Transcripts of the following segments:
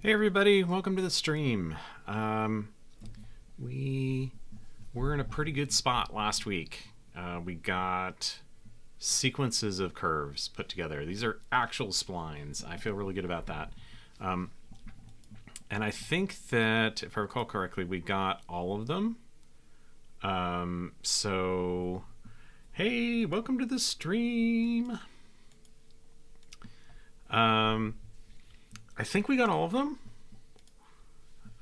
Hey everybody, welcome to the stream. We were in a pretty good spot last week. We got sequences of curves put together. These are actual splines. I feel really good about that. Um, and I think that, if I recall correctly, we got all of them. So, hey, welcome to the stream. Um, I think we got all of them.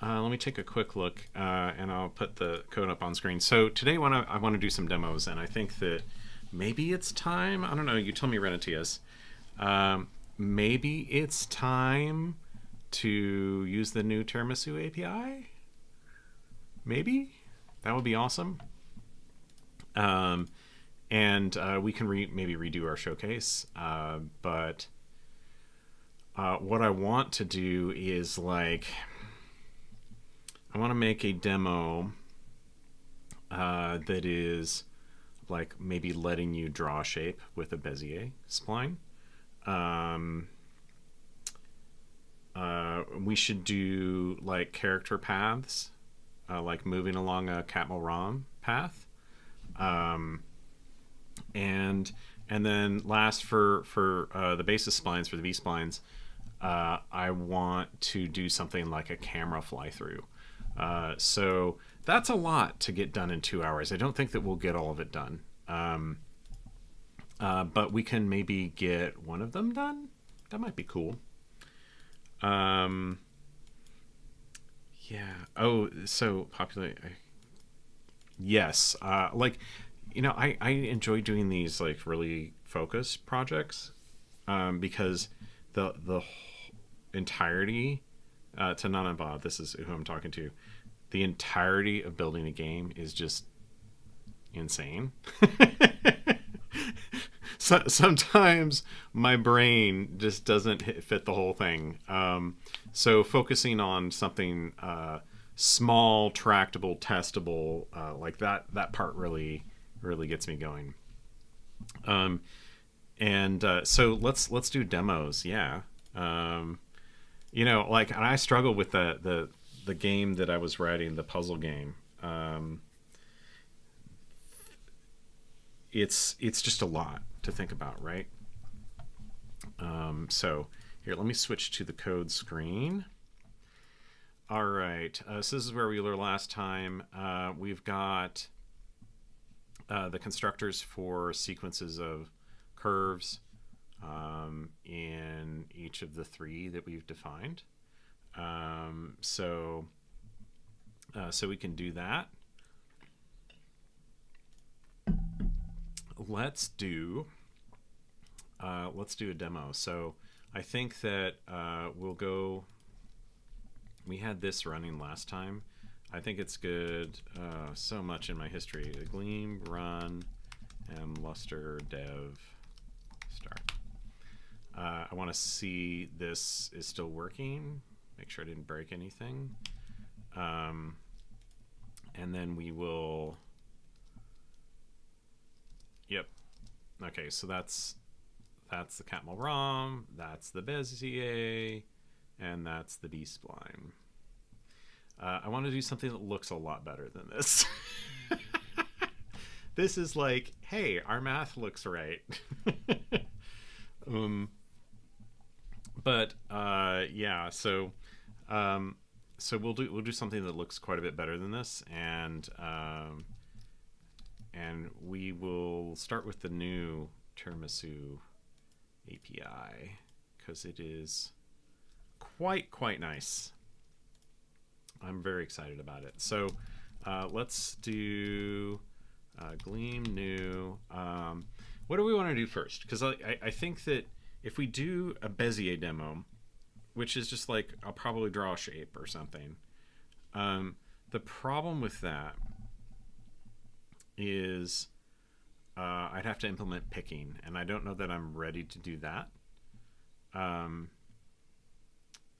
Let me take a quick look, and I'll put the code up on screen. So today, I want to do some demos, and I think that maybe it's time. I don't know. You tell me, Renatius. Maybe it's time to use the new Tiramisu API. Maybe that would be awesome. Um, and we can maybe redo our showcase. But what I want to do is I want to make a demo that is like maybe letting you draw a shape with a Bezier spline. Um, we should do like character paths, like moving along a Catmull ROM path. Um, and then last for the basis splines, for the V splines, I want to do something like a camera fly through. So that's a lot to get done in 2 hours. I don't think that we'll get all of it done. But we can maybe get one of them done. That might be cool. Um, yeah. Oh, so popular. Yes. I enjoy doing these like really focused projects, because the entirety, to Nana Bob, this is who I'm talking to. The entirety of building a game is just insane. So, sometimes my brain just doesn't fit the whole thing. So focusing on something small, tractable, testable, like that part really gets me going. Um, and So let's do demos. Yeah. Um, like, and I struggle with the game that I was writing, the puzzle game. It's just a lot to think about, right? So here, let me switch to the code screen. All right, so this is where we were last time. We've got the constructors for sequences of curves in each of the three that we've defined. So we can do that. Let's do a demo. So I think that we'll go. We had this running last time. I think it's good. So much in my history. The Gleam run and Luster dev start. I want to see this is still working. Make sure I didn't break anything. And then we will. Yep. Okay, so that's the Catmull ROM, that's the Bezier, and that's the B spline. I want to do something that looks a lot better than this. This is like, hey, our math looks right. um, but yeah, so we'll do something that looks quite a bit better than this, and we will start with the new Tiramisu API because it is quite nice. I'm very excited about it. So let's do Gleam new. What do we want to do first? Because I think that if we do a Bezier demo, which is just like I'll probably draw a shape or something, the problem with that is I'd have to implement picking, and I don't know that I'm ready to do that.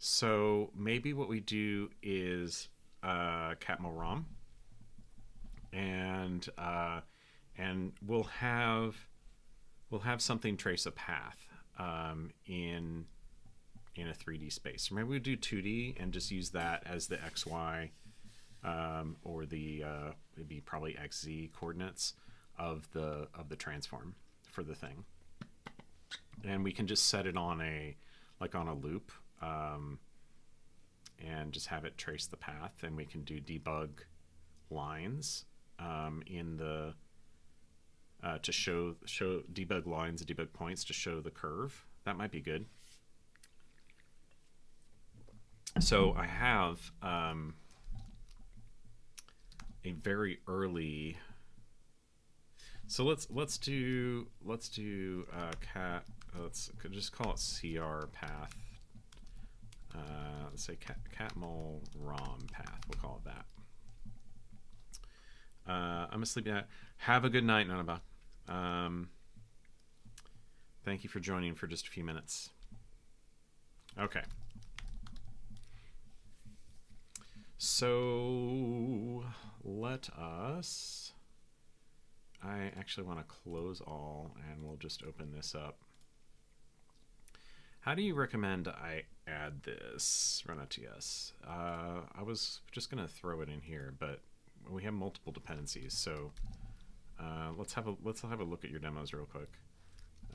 So maybe what we do is Catmull ROM, and we'll have something trace a path in in a 3D space. Or maybe we do 2D and just use that as the XY or the it'd be probably XZ coordinates of the transform for the thing. And we can just set it on a loop and just have it trace the path, and we can do debug lines in the to show debug lines, debug points to show the curve. That might be good. So I have a very early. So let's do cat. Let's just call it CR path. Let's say catmull rom path. We'll call it that. I'm gonna sleep now. Have a good night, Nanaba. Thank you for joining for just a few minutes. Okay. So let us. I actually want to close all, and we'll just open this up. How do you recommend I add this? Run a TS. I was just gonna throw it in here, but we have multiple dependencies, so let's have a look at your demos real quick.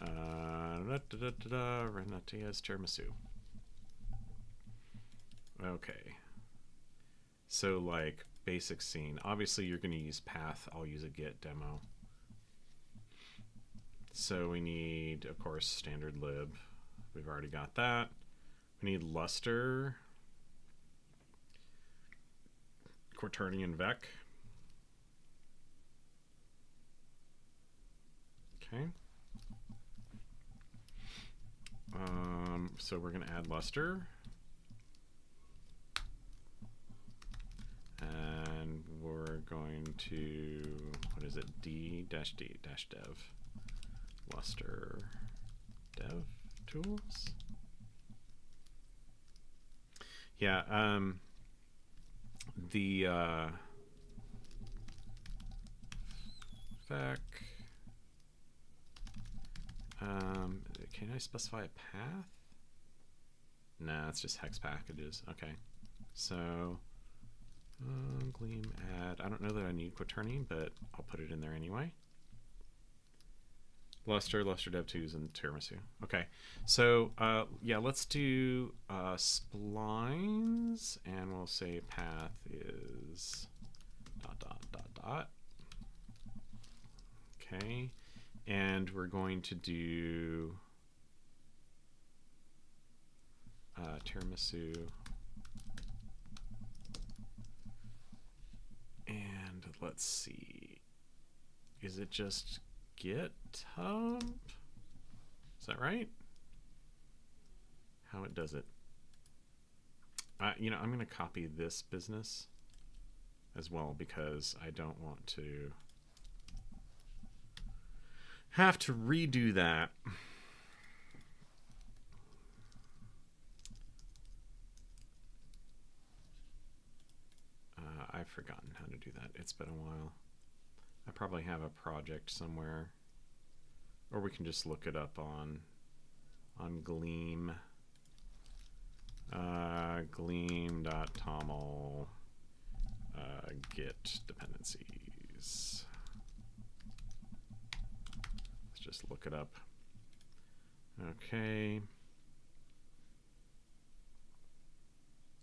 Run a TS Tiramisu. Okay. So like basic scene. Obviously you're gonna use path. I'll use a get demo. So we need, of course, standard lib. We've already got that. We need luster, quaternion vec. Okay. So we're going to add luster. And we're going to, what is it? D-D-dev. Luster dev tools. Yeah, the vec. Can I specify a path? Nah, it's just hex packages. Okay, so Gleam add. I don't know that I need quaternion, but I'll put it in there anyway. Luster dev 2s, and Tiramisu. Okay, so yeah, let's do splines, and we'll say path is ... Okay, and we're going to do Tiramisu, and let's see, is it just GitHub? Is that right? How it does it? You know, I'm going to copy this business as well because I don't want to have to redo that. I've forgotten how to do that. It's been a while. I probably have a project somewhere, or we can just look it up on Gleam. Gleam.toml git dependencies. Let's just look it up. Okay.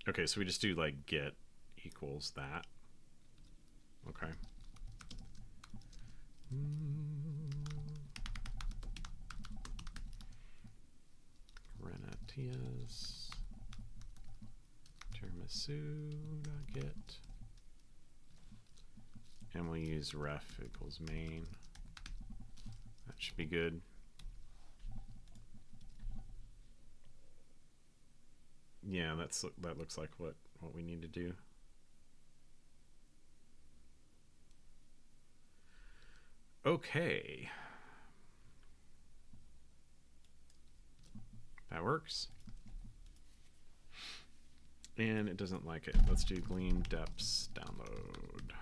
Okay, so we just do like git equals that. Okay. Renatias Tiramisu.get, and we'll use ref equals main. That should be good. Yeah, that looks like what we need to do. Okay. That works. And it doesn't like it. Let's do Gleam deps download.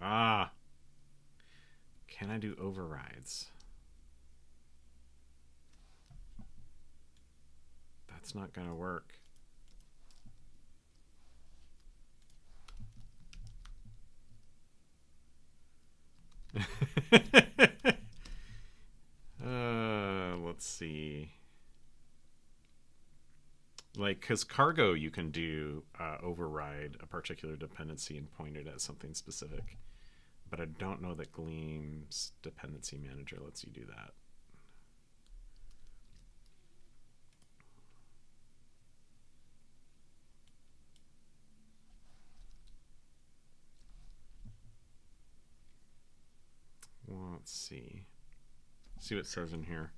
Ah. Can I do overrides? it's not gonna work. Let's see. Like, because cargo you can do override a particular dependency and point it at something specific. But I don't know that Gleam's dependency manager lets you do that. Well, let's see. See what it says in here.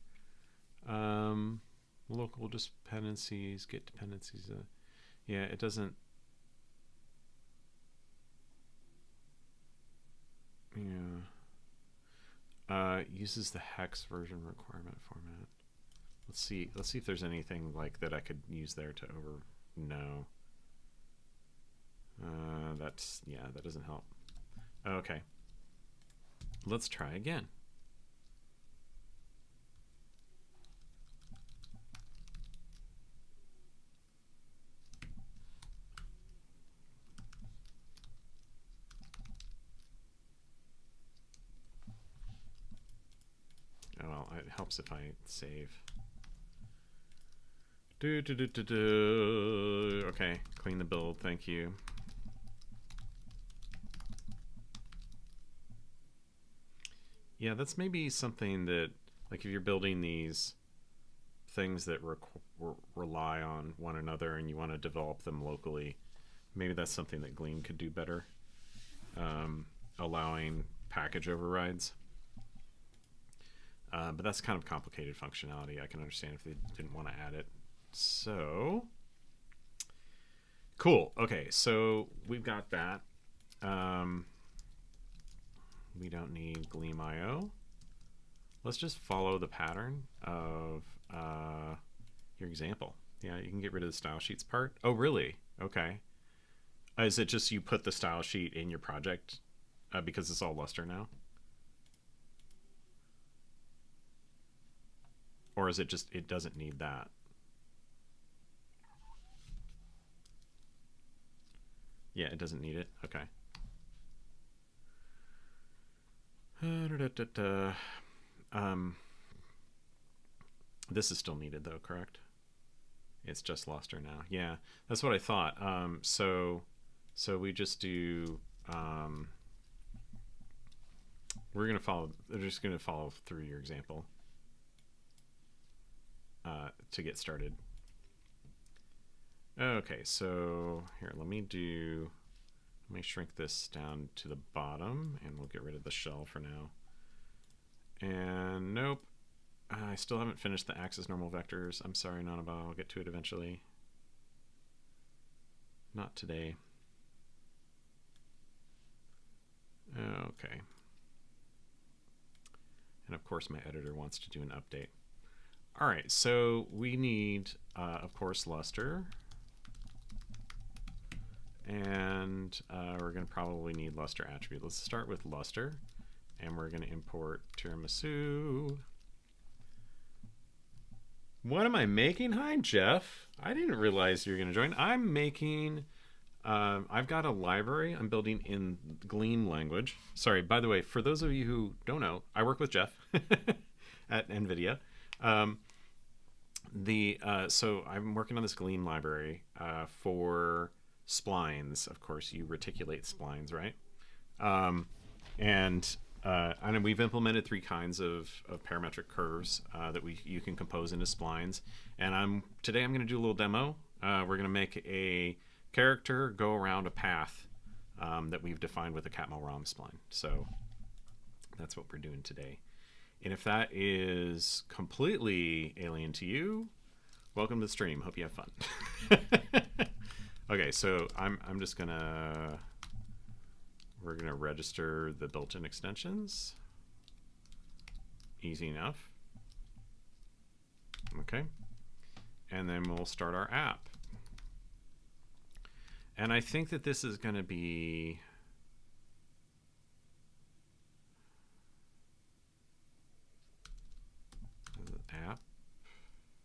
Local dependencies, get dependencies. Yeah, it doesn't. Yeah. Uses the hex version requirement format. Let's see. Let's see if there's anything like that I could use there to over. No. That doesn't help. Okay. Let's try again. Oh, well, it helps if I save. Okay, clean the build, thank you. Yeah, that's maybe something that, like, if you're building these things that rely on one another and you want to develop them locally, maybe that's something that Gleam could do better, allowing package overrides. But that's kind of complicated functionality. I can understand if they didn't want to add it. So, cool. Okay, so we've got that. We don't need Gleam IO. Let's just follow the pattern of your example. Yeah, you can get rid of the style sheets part. Oh, really? Okay. Is it just you put the style sheet in your project because it's all Lustre now? Or is it just, it doesn't need that? Yeah, it doesn't need it. Okay. This is still needed though, correct? It's just Lustre now. Yeah, that's what I thought. So we just do. We're gonna follow. They're just gonna follow through your example to get started. Okay, so here, let me shrink this down to the bottom, and we'll get rid of the shell for now. And nope, I still haven't finished the axis normal vectors. I'm sorry, Nanaba, I'll get to it eventually. Not today. Okay. And of course my editor wants to do an update. All right, so we need, of course, Lustre. And we're going to probably need Lustre attribute. Let's start with Lustre, and we're going to import Tiramisu. What am I making? Hi, Jeff. I didn't realize you were going to join. I'm making, I've got a library I'm building in Gleam language. Sorry, by the way, for those of you who don't know, I work with Jeff at NVIDIA. So I'm working on this Gleam library for splines. Of course, you reticulate splines, right? And we've implemented 3 kinds of parametric curves that you can compose into splines. And today I'm going to do a little demo. We're going to make a character go around a path that we've defined with a Catmull-Rom spline. So that's what we're doing today. And if that is completely alien to you, welcome to the stream. Hope you have fun. Okay, so we're gonna register the built-in extensions. Easy enough. Okay, and then we'll start our app. And I think that this is gonna be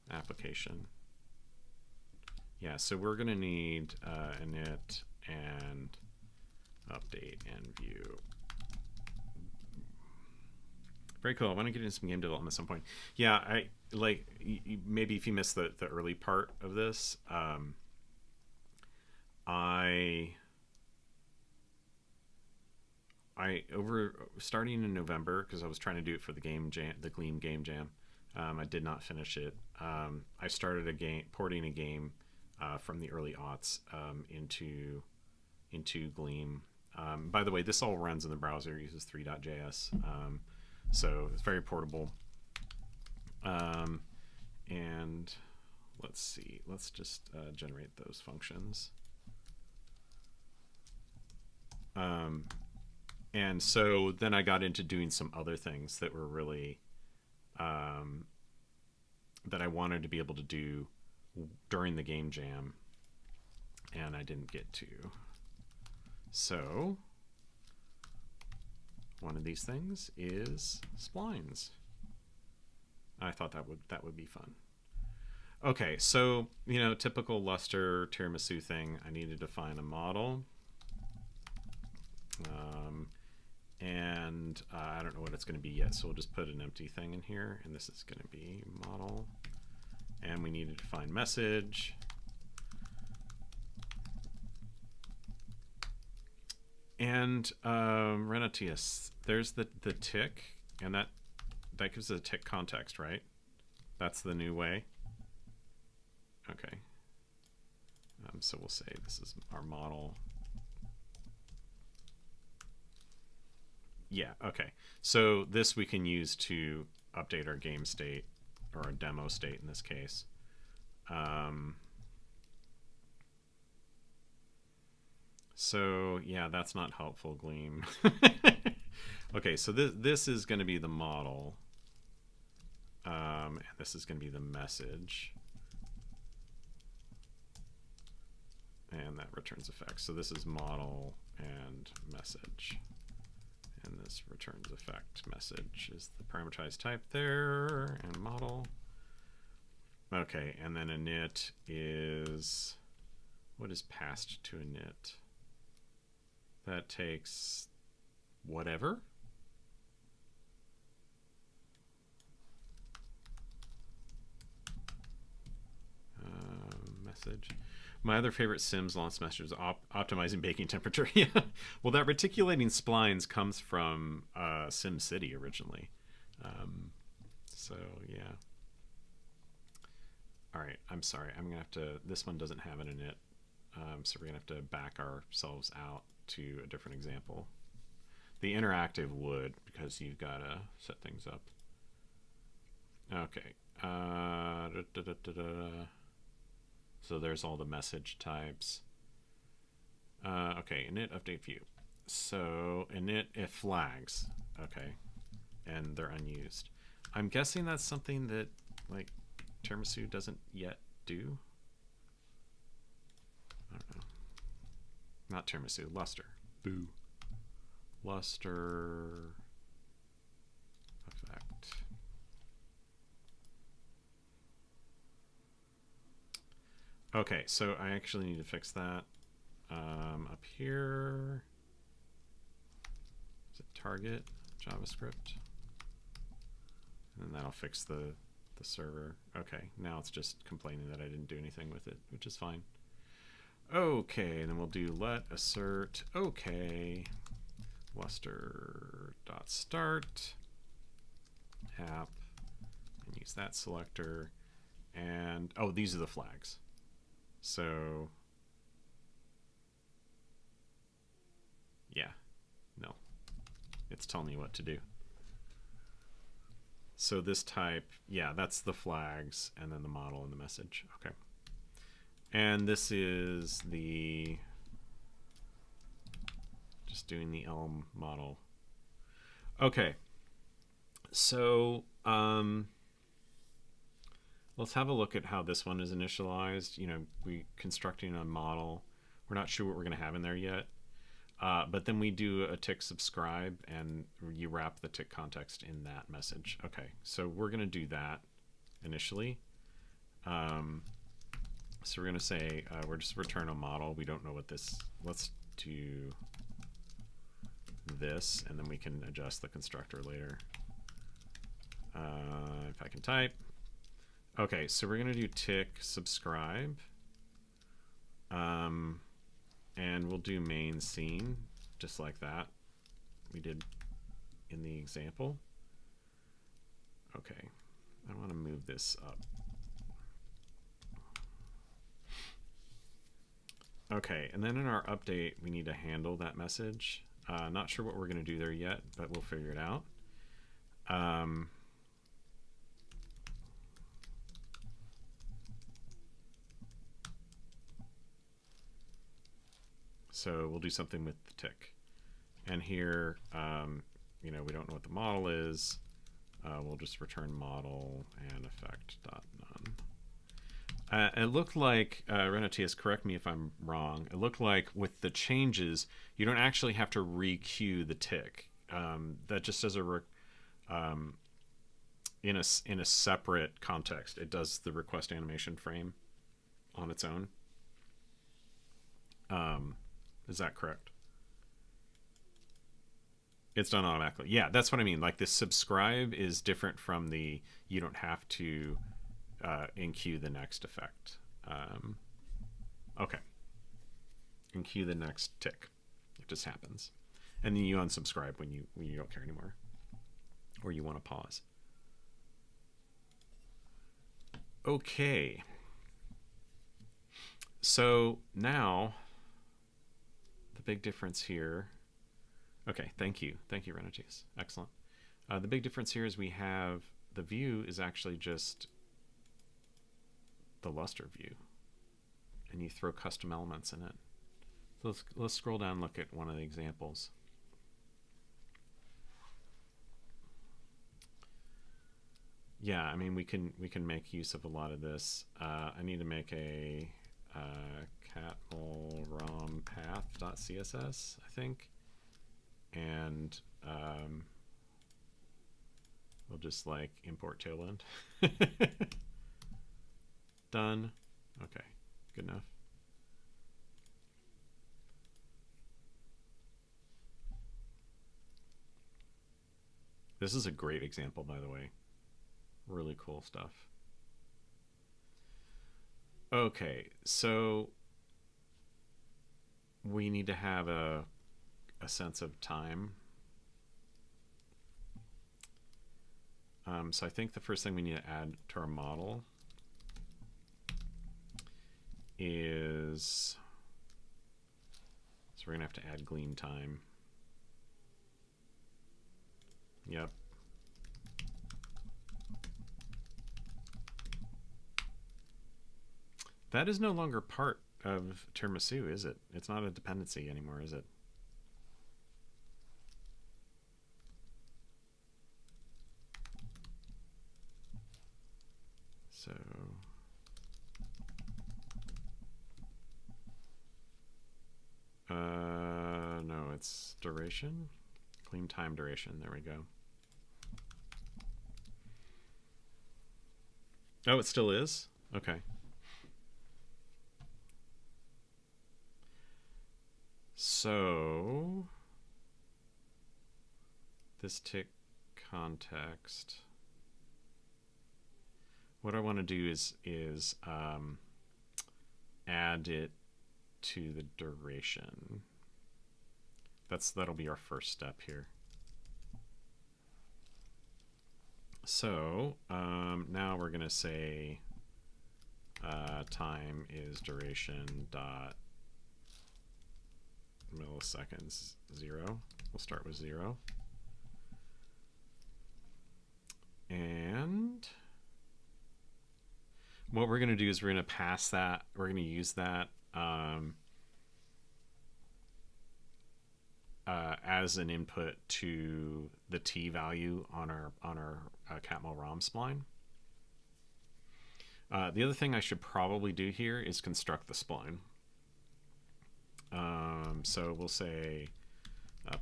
application. Yeah, so we're going to need init and update and view. Very cool. I want to get into some game development at some point. Yeah, I like maybe if you missed the early part of this, I over starting in November because I was trying to do it for the game jam, the Gleam game jam. I did not finish it. I started porting a game from the early aughts into Gleam. By the way, this all runs in the browser. It uses 3.js, so it's very portable. And let's see. Let's just generate those functions. And so then I got into doing some other things that were really that I wanted to be able to do during the game jam, and I didn't get to. So one of these things is splines. I thought that would be fun. Okay, so typical Luster tiramisu thing. I needed to find a model. And I don't know what it's going to be yet, so we'll just put an empty thing in here, and this is going to be model. And we need to define message. And Renatius, there's the tick, and that gives a tick context, right? That's the new way. Okay. So we'll say this is our model. Yeah, okay. So this we can use to update our game state, or our demo state in this case. So yeah, that's not helpful, Gleam. Okay, so this is going to be the model. And this is going to be the message. And that returns effect. So this is model and message. And this returns effect message is the parameterized type there, and model. Okay, and then init is, what is passed to init? That takes whatever. Message. My other favorite Sims launch message is optimizing baking temperature. Yeah. Well, that reticulating splines comes from Sim City originally. So yeah. All right. I'm sorry. I'm gonna have to. This one doesn't have an init, so we're gonna have to back ourselves out to a different example. The interactive would, because you've got to set things up. Okay. So there's all the message types. Okay, init update view. So init if flags. Okay, and they're unused. I'm guessing that's something that like Tiramisu doesn't yet do. I don't know. Not Tiramisu, Luster. Boo. Luster effect. Okay, so I actually need to fix that. Up here, is it target JavaScript? And then that'll fix the server. Okay, now it's just complaining that I didn't do anything with it, which is fine. Okay, and then we'll do let assert okay luster.start app and use that selector. And oh, these are the flags. So yeah, no, it's telling me what to do. So this type, yeah, that's the flags, and then the model and the message. Okay. And this is the, just doing the Elm model. Okay. So let's have a look at how this one is initialized. We constructing a model. We're not sure what we're going to have in there yet. But then we do a tick subscribe, and you wrap the tick context in that message. Okay, so we're going to do that initially. So we're going to say we're just return a model. We don't know what this. Let's do this, and then we can adjust the constructor later. If I can type. Okay, so we're going to do tick subscribe. And we'll do main scene, just like that we did in the example. Okay, I want to move this up. Okay, and then in our update, we need to handle that message. Not sure what we're going to do there yet, but we'll figure it out. So we'll do something with the tick. And here, you know, we don't know what the model is. We'll just return model and effect.none. It looked like, Renatius, correct me if I'm wrong, it looked like with the changes, you don't actually have to re-queue the tick. That just does in a separate context. It does the request animation frame on its own. Is that correct? It's done automatically. Yeah, that's what I mean. Like the subscribe is different from the you don't have to enqueue the next effect. Okay. Enqueue the next tick. It just happens. And then you unsubscribe when you don't care anymore. Or you want to pause. Okay. So now the big difference here. Okay, thank you. Thank you, Renatius. Excellent. The big difference here is we have the view is actually just the luster view. And you throw custom elements in it. So let's scroll down and look at one of the examples. Yeah, I mean we can make use of a lot of this. I need to make a catmull rom path.css, I think. And we'll just like import tailwind. Done. Okay, good enough. This is a great example, by the way. Really cool stuff. Okay, so we need to have a sense of time. So I think the first thing we need to add to our model is, so we're gonna have to add Gleam time. Yep. That is no longer part of Tiramisu, is it? It's not a dependency anymore, is it? So no, it's duration. Gleam time duration. There we go. Oh, it still is? Okay. So this tick context, what I want to do is add it to the duration. That'll be our first step here. So now we're going to say time is duration dot milliseconds 0. We'll start with 0. And what we're going to do is we're going to pass that. We're going to use that as an input to the t value on our catmull rom spline. The other thing I should probably do here is construct the spline. So we'll say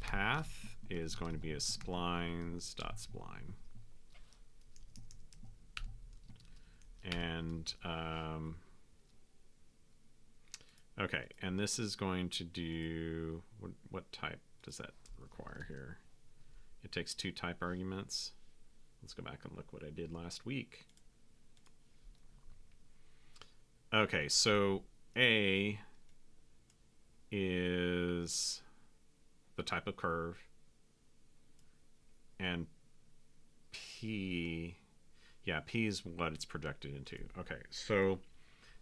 path is going to be a splines.spline. And Okay, and this is going to do, what type does that require here? It takes 2 type arguments. Let's go back and look what I did last week. Okay, so A is the type of curve, and P, yeah, P is what it's projected into. Okay, so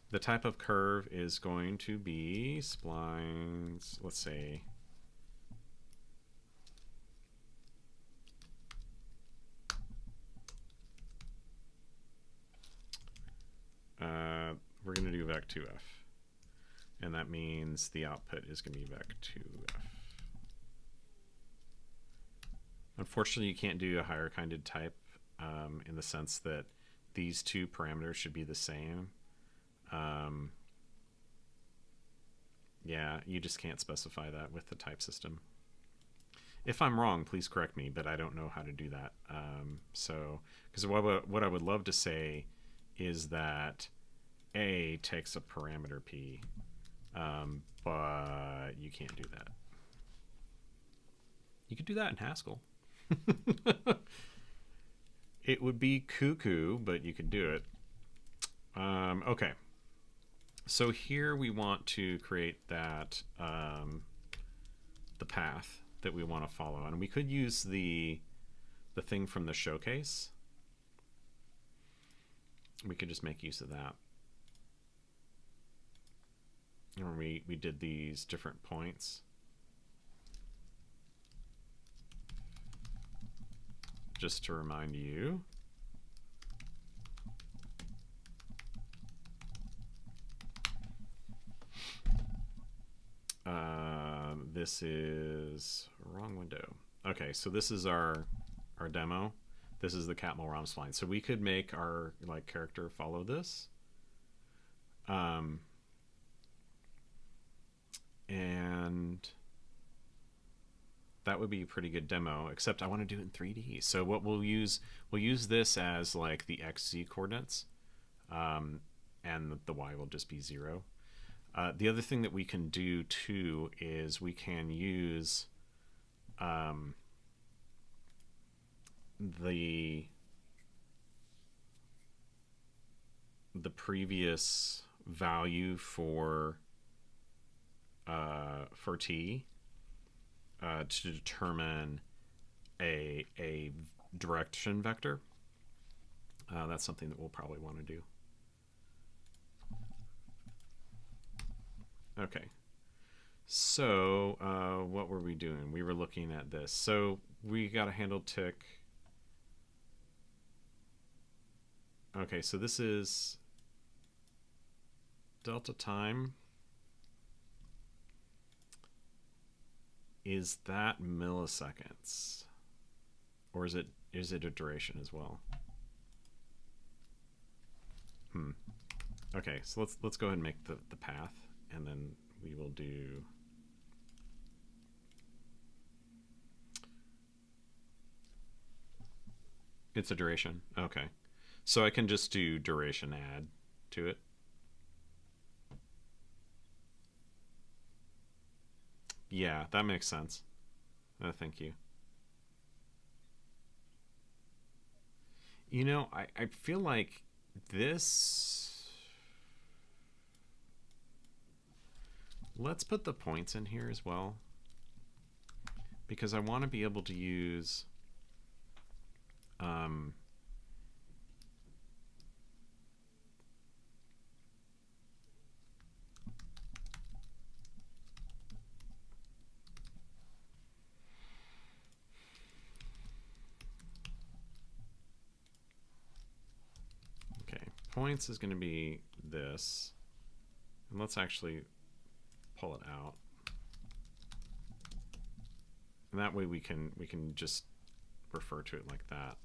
the type of curve is going to be splines, let's say, we're going to do vec2f, and that means the output is going to be vec2f. Unfortunately, you can't do a higher kinded type in the sense that these 2 parameters should be the same. Yeah, you just can't specify that with the type system. If I'm wrong, please correct me, but I don't know how to do that. So, because what I would love to say is that A takes a parameter P, but you can't do that. You could do that in Haskell. It would be cuckoo, but you could do it. Okay. So here we want to create that the path that we want to follow, and we could use the thing from the showcase. We could just make use of that. And we did these different points. Just to remind you. This is wrong window. Okay, so this is our demo. This is the Catmull ROM spline. So we could make our character follow this. And that would be a pretty good demo, except I want to do it in 3D. So what we'll use this as like the XZ coordinates, and the Y will just be 0. The other thing that we can do too is we can use the previous value for T to determine a direction vector. That's something that we'll probably want to do. Okay, so what were we doing? We were looking at this. So we got a handle tick. Okay, so this is delta time. Is that milliseconds, or is it a duration as well? Okay, so let's go ahead and make the path, and then we will do it's a duration. Okay, so I can just do duration add to it. Yeah, that makes sense. Thank you. You know, I feel like this... Let's put the points in here as well, because I want to be able to use okay, points is going to be this, and let's actually pull it out, and that way we can just refer to it like that.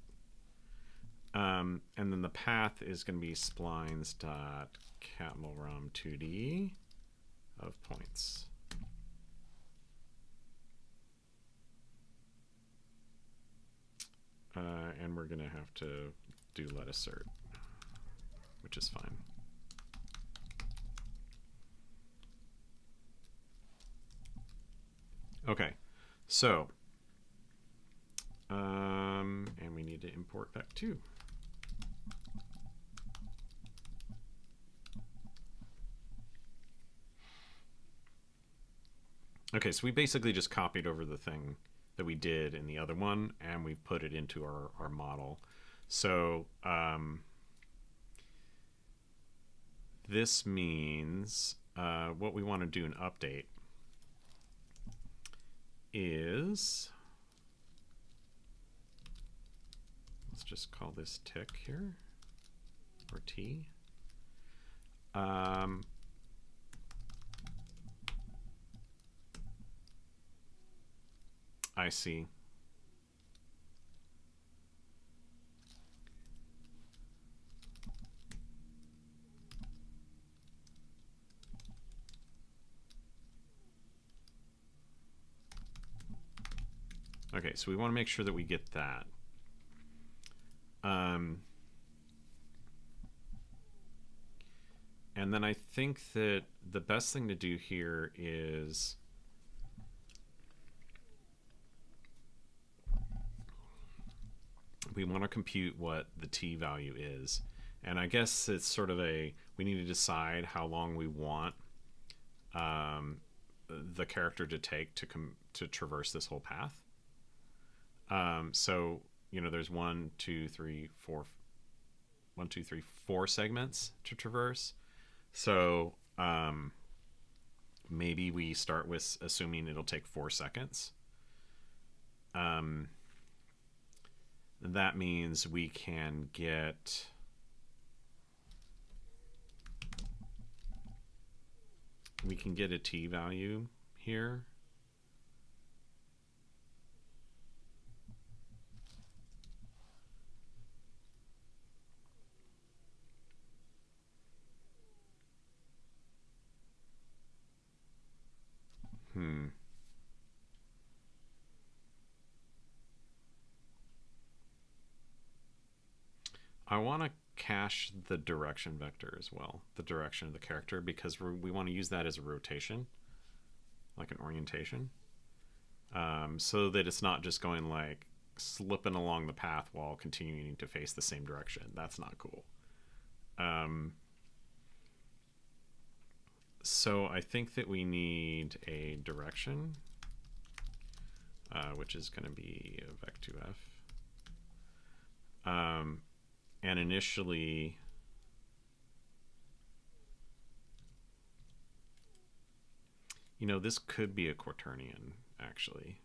And then the path is going to be splines.catmullrom2d of points. And we're going to have to do let assert, which is fine. Okay, so, and we need to import vec2. Okay, so we basically just copied over the thing that we did in the other one, and we've put it into our model. So this means what we want to do in update is, let's just call this tick here, or t. I see. Okay, so we want to make sure that we get that. And then I think that the best thing to do here is we want to compute what the t value is. And I guess it's sort of a, we need to decide how long we want the character to take to traverse this whole path. So, you know, there's 1, 2, 3, 4, 1, 2, 3, 4 segments to traverse. So maybe we start with assuming it'll take 4 seconds. That means we can get a t value here. I want to cache the direction vector as well, the direction of the character, because we want to use that as a rotation, like an orientation, so that it's not just going like slipping along the path while continuing to face the same direction. That's not cool. So I think that we need a direction, which is going to be a vec2f. And initially, you know, this could be a quaternion, actually.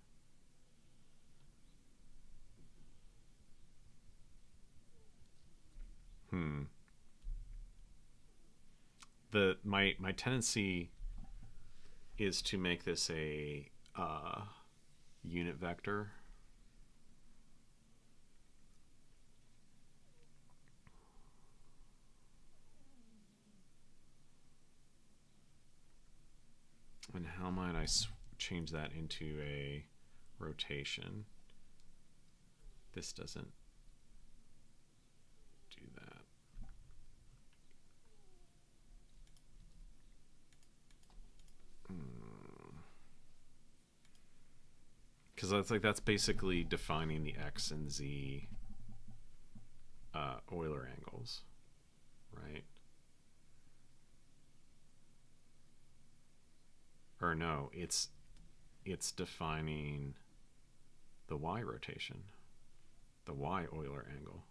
My tendency is to make this a unit vector. And how might I change that into a rotation? This doesn't do that. Because that's basically defining the x and z Euler angles, right? Or no, it's defining the y rotation, the y Euler angle.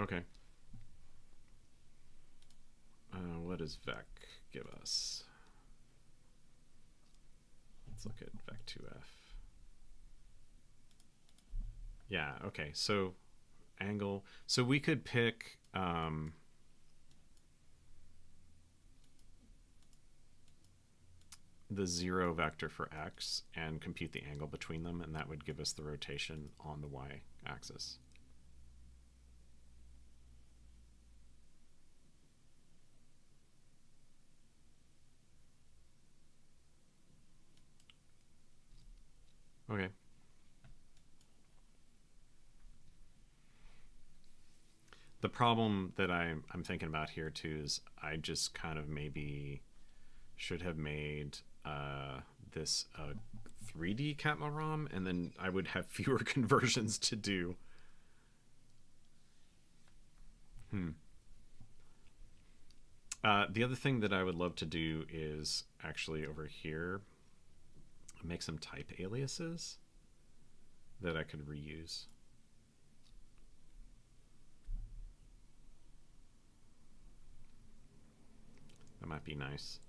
Okay. What does vec give us? Let's look at vec2f. Yeah, okay, so angle. So we could pick the 0 vector for x and compute the angle between them, and that would give us the rotation on the y-axis. Okay. The problem that I'm thinking about here too is I just kind of maybe should have made this 3D Catmull ROM, and then I would have fewer conversions to do. The other thing that I would love to do is actually over here make some type aliases that I could reuse. That might be nice.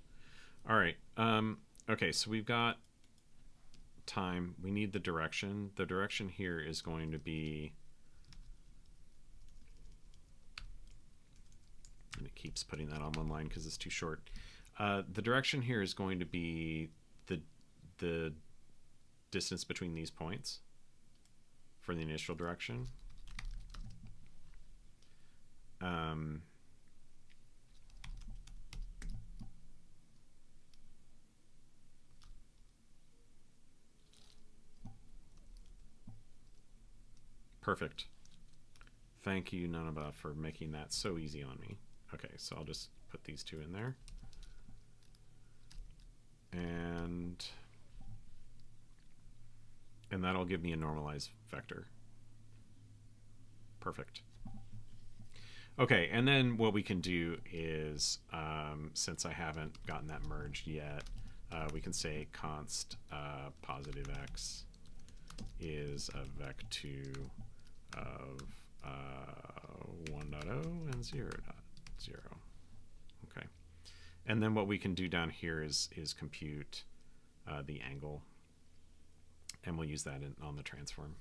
All right. Okay, so we've got time. We need the direction. The direction here is going to be, and it keeps putting that on one line because it's too short. The direction here is going to be the distance between these points for the initial direction. Perfect. Thank you, Nanaba, for making that so easy on me. Okay, so I'll just put these two in there. And that'll give me a normalized vector. Perfect. Okay, and then what we can do is, since I haven't gotten that merged yet, we can say const positive x is a vec2 of 1.0 and 0.0. Okay. And then what we can do down here is compute the angle, and we'll use that on the transform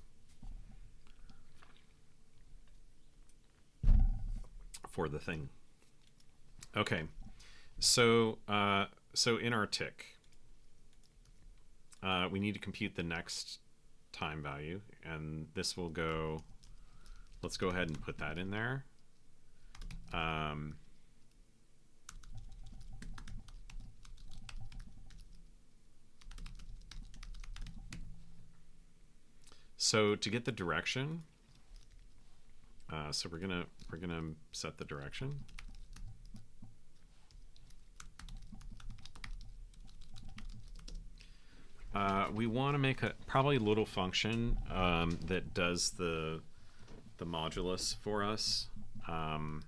for the thing. Okay, so so in our tick, we need to compute the next time value, and this will go. Let's go ahead and put that in there. So to get the direction, so we're gonna set the direction. We want to make probably a little function that does the modulus for us, and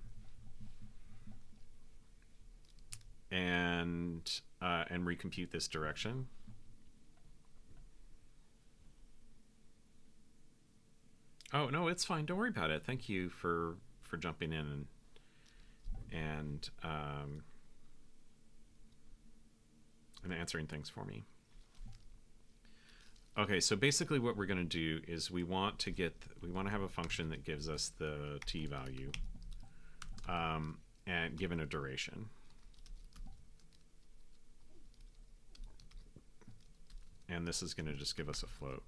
recompute this direction. Oh no, it's fine. Don't worry about it. Thank you for jumping in and answering things for me. Okay, so basically what we're going to do is we want to have a function that gives us the t value, and given a duration. And this is going to just give us a float.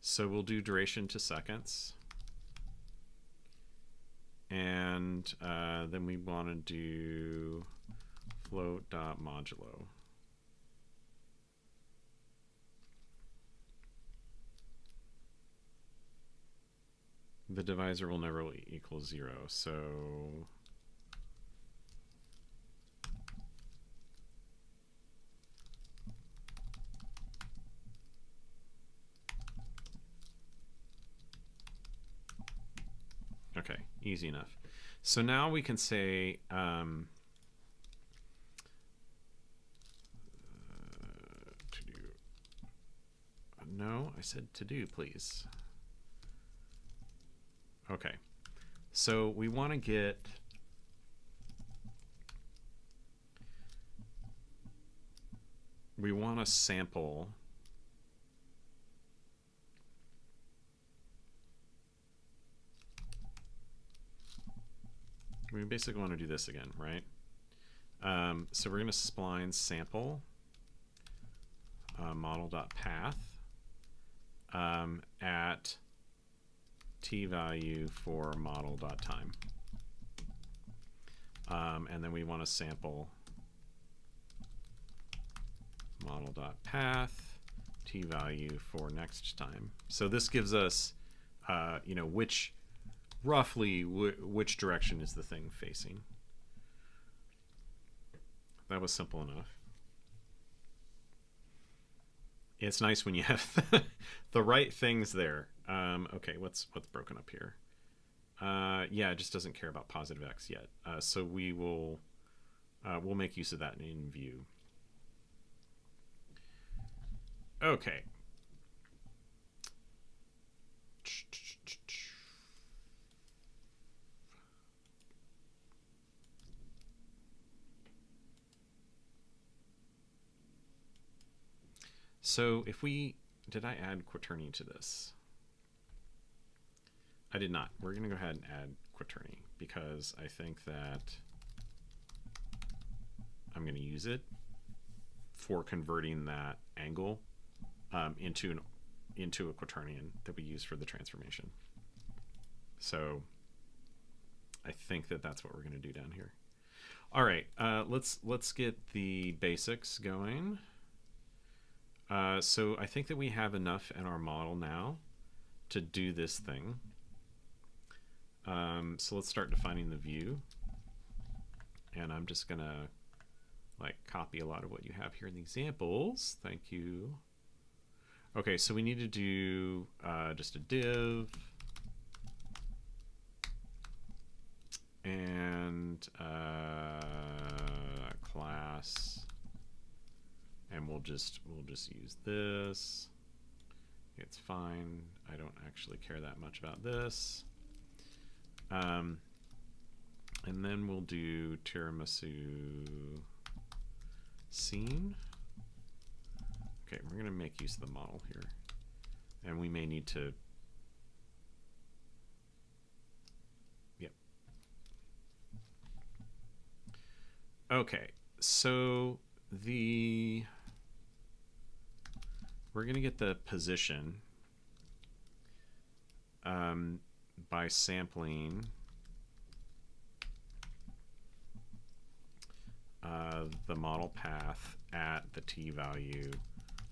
So we'll do duration to seconds, and then we want to do float.modulo. The divisor will never equal 0, so okay, easy enough. So now we can say to do. No, I said to do, please. Okay, so we want to get sample we basically want to do this again, right? So we're going to spline sample model.path at t value for model.time. And then we want to sample model.path t value for next time. So this gives us you know, which roughly which direction is the thing facing. That was simple enough. It's nice when you have the right things there. Okay, what's broken up here? Yeah, it just doesn't care about positive x yet. So we'll make use of that in view. Okay. So if we, did I add quaterny to this? I did not. We're going to go ahead and add quaterny because I think that I'm going to use it for converting that angle into a quaternion that we use for the transformation. So I think that that's what we're going to do down here. All right, let's get the basics going. So I think that we have enough in our model now to do this thing. So let's start defining the view. And I'm just gonna like copy a lot of what you have here in the examples. Thank you. Okay, so we need to do just a div and a class. And we'll just use this. It's fine. I don't actually care that much about this. And then we'll do tiramisu scene. Okay, we're gonna make use of the model here. And we may need to, yep. Okay, so we're going to get the position by sampling the model path at the t value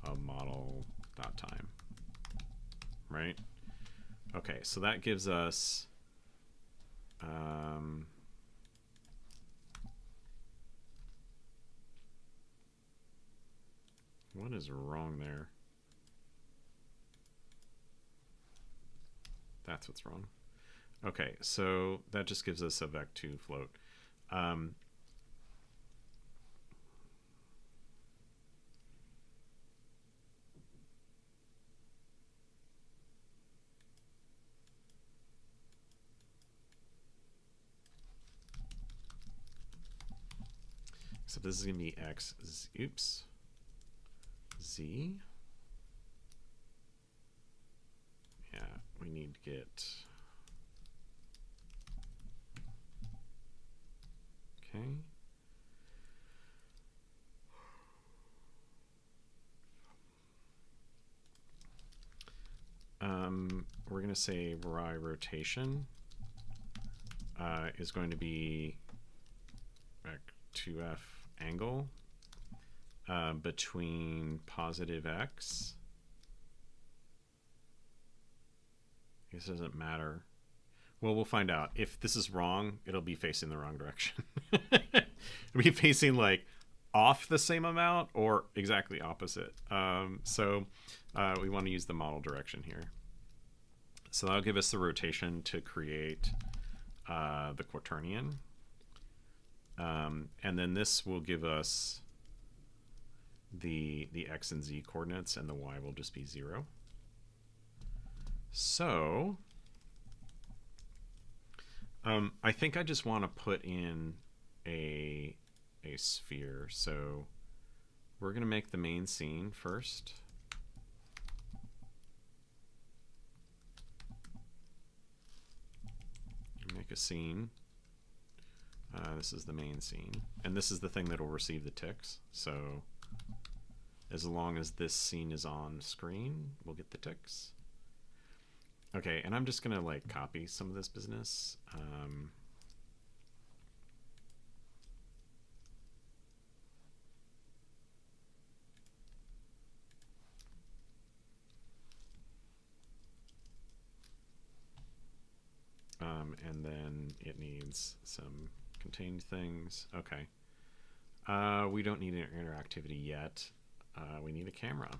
of model.time, right? Okay, so that gives us what is wrong there? That's what's wrong. Okay, so that just gives us a vec2 float. So this is going to be x, oops, z. Yeah, we need to get, okay. We're going to say y rotation is going to be vec2f angle between positive x. I guess it doesn't matter. Well, we'll find out. If this is wrong, it'll be facing the wrong direction. It'll be facing like off the same amount or exactly opposite. So we want to use the model direction here. So that'll give us the rotation to create the quaternion. And then this will give us the x and z coordinates, and the y will just be 0. So I think I just want to put in a sphere. So we're going to make the main scene first. Make a scene. This is the main scene, and this is the thing that will receive the ticks. So as long as this scene is on screen, we'll get the ticks. Okay, and I'm just gonna like copy some of this business. and then it needs some contained things. Okay. We don't need interactivity yet. We need a camera.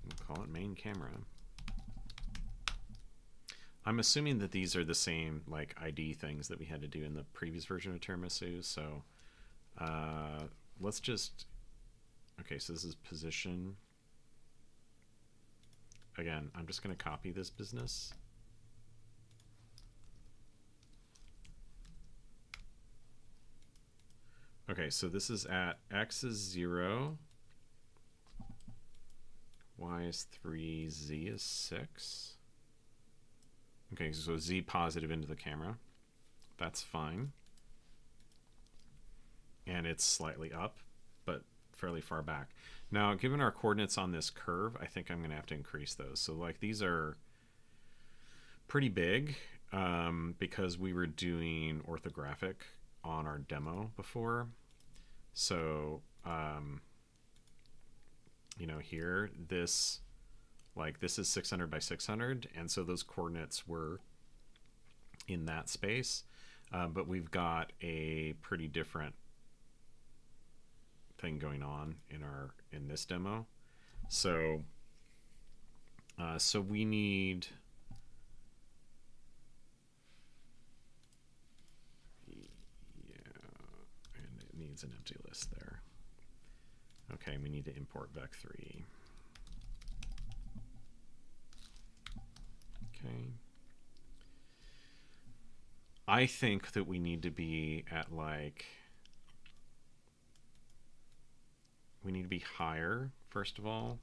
We'll call it main camera. I'm assuming that these are the same like ID things that we had to do in the previous version of Tiramisu. So let's just, okay, so this is position. Again, I'm just going to copy this business. Okay, so this is at X is 0, Y is 3, Z is 6. Okay, so Z positive into the camera. That's fine. And it's slightly up, but fairly far back. Now, given our coordinates on this curve, I think I'm going to have to increase those. So like these are pretty big because we were doing orthographic on our demo before. So, you know, here, this is 600 by 600, and so those coordinates were in that space, but we've got a pretty different thing going on in this demo. So so we need, and it needs an empty list there. Okay, we need to import vec3. Okay. I think that we need to be at like, we need to be higher, first of all.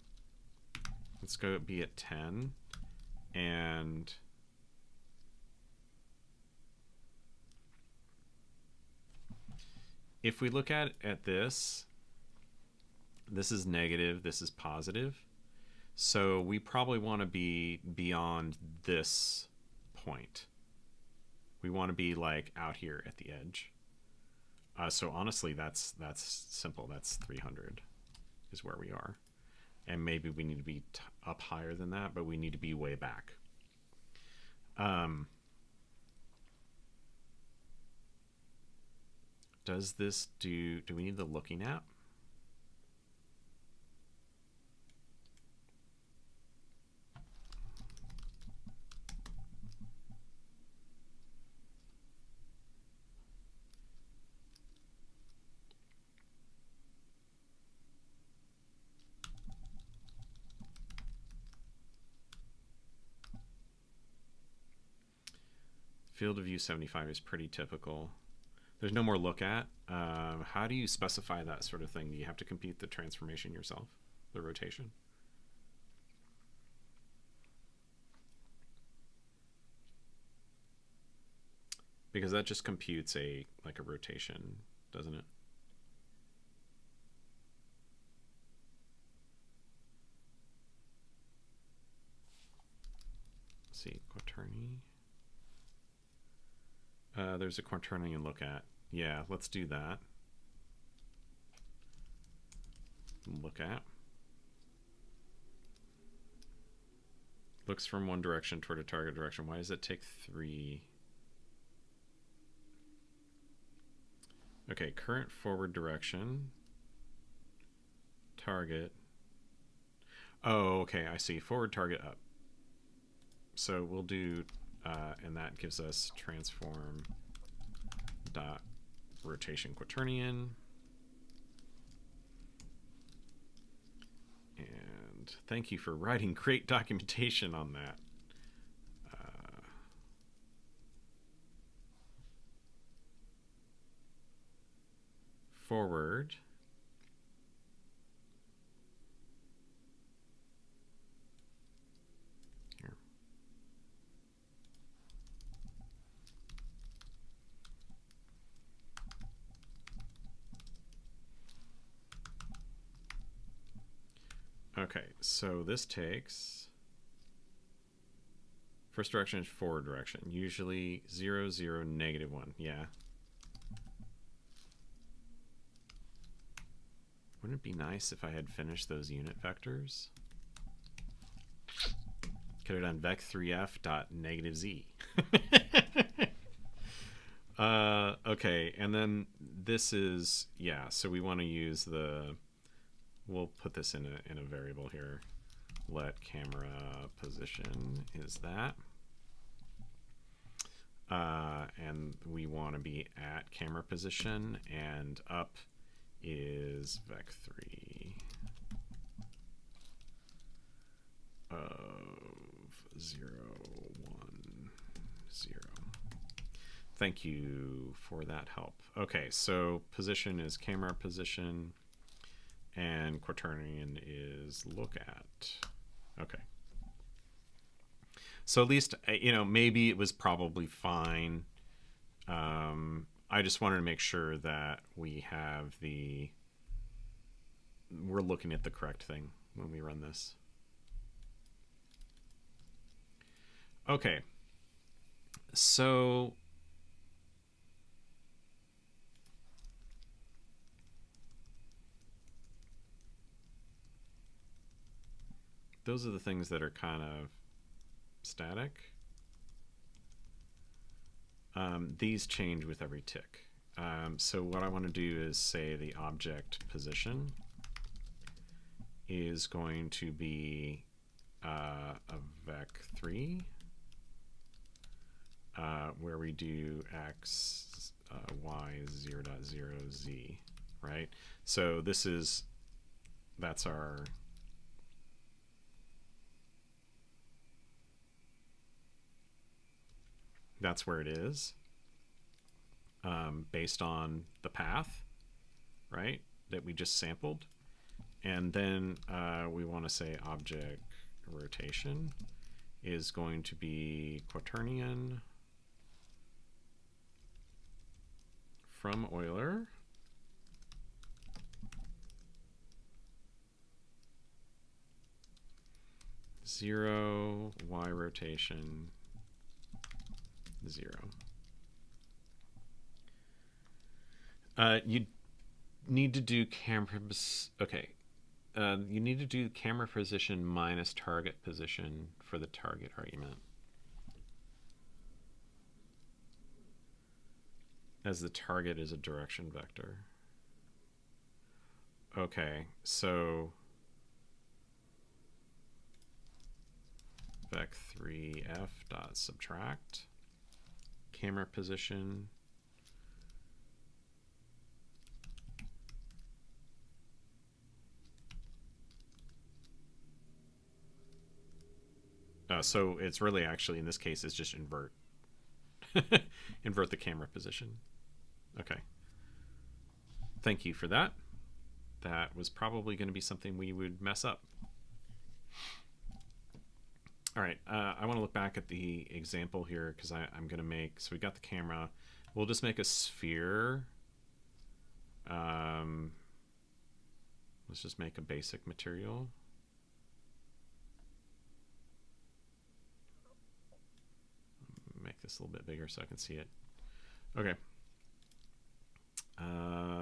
Let's go be at 10. And if we look at this is negative, this is positive. So we probably want to be beyond this point. We want to be like out here at the edge. So honestly, that's simple. That's 300 is where we are. And maybe we need to be up higher than that, but we need to be way back. Does this do we need the looking at? Field of view 75 is pretty typical. There's no more look at. How do you specify that sort of thing? Do you have to compute the transformation yourself, the rotation? Because that just computes like a rotation, doesn't it? Let's see, quaterny. There's a quaternion look at. Yeah, let's do that. Look at. Looks from one direction toward a target direction. Why does it take 3? Okay, current forward direction. Target. Oh, okay, I see. Forward target up. So we'll do, and that gives us transform dot rotation quaternion. And thank you for writing great documentation on that. Forward. Here. Okay, so this takes, first direction is forward direction, usually 0, 0, negative 1. Yeah. Wouldn't it be nice if I had finished those unit vectors? Could have done vec3f dot negative z. Okay, and then this is, yeah, so we want to use the, we'll put this in a variable here. Let camera position is that. And we want to be at camera position, and up is vec3 of 0, 1, 0. Thank you for that help. Okay, so position is camera position, and quaternion is look at. Okay. So at least, you know, maybe it was probably fine. I just wanted to make sure that we have we're looking at the correct thing when we run this. Okay. So those are the things that are kind of static. These change with every tick. So what I want to do is say the object position is going to be a vec3 where we do x, y, 0.0, z, right? So this is, that's our, that's where it is, based on the path, right, that we just sampled. And then we want to say object rotation is going to be quaternion from Euler zero, y rotation 0. You need to do camera, okay. You need to do camera position minus target position for the target argument, as the target is a direction vector. Okay, so vec3f dot subtract camera position so it's really actually in this case is just invert invert the camera position. Okay, thank you for that. That was probably going to be something we would mess up. All right, I want to look back at the example here because I'm going to make, so we got the camera. We'll just make a sphere. Let's just make a basic material. Make this a little bit bigger so I can see it. Okay.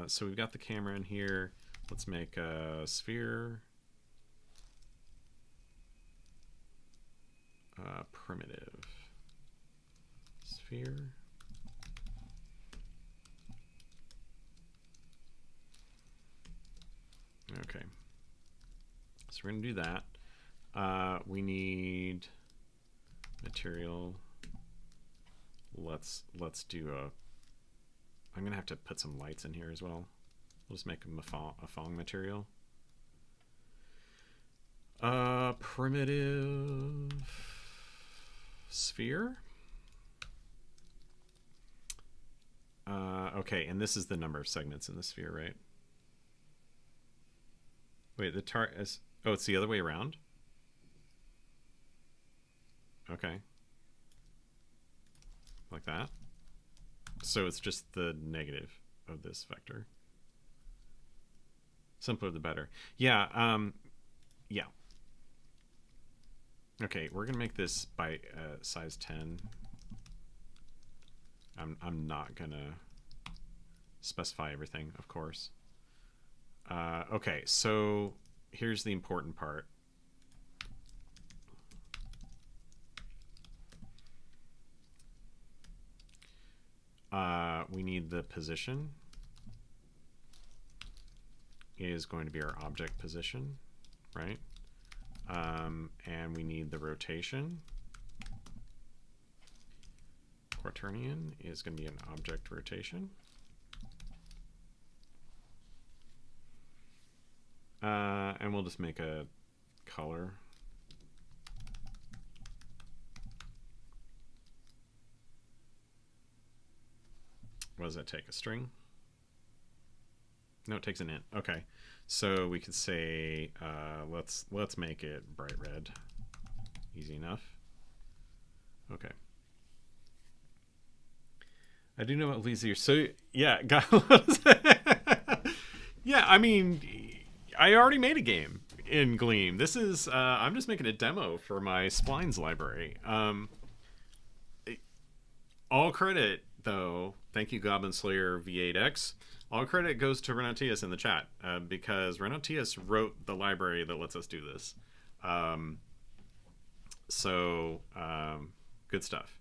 So we've got the camera in here. Let's make a sphere. Primitive sphere. Okay. So we're going to do that. We need material. Let's do a, I'm going to have to put some lights in here as well. We'll just make a Phong material. Primitive sphere. Okay, and this is the number of segments in the sphere, right? Wait, the target is, oh, it's the other way around? Okay. Like that. So it's just the negative of this vector. Simpler the better. Yeah, yeah. Okay, we're gonna make this by size 10. I'm not gonna specify everything, of course. Okay, so here's the important part. we need the position is going to be our object position, right? And we need the rotation. Quaternion is going to be an object rotation. And we'll just make a color. What does that take? A string? No, it takes an int. Okay, so we could say let's make it bright red. Easy enough. Okay. I do know what leads here. So yeah, yeah. I mean, I already made a game in Gleam. This is I'm just making a demo for my splines library. All credit though. Thank you, Goblin Slayer V8X. All credit goes to Renotius in the chat because Renotius wrote the library that lets us do this. Good stuff.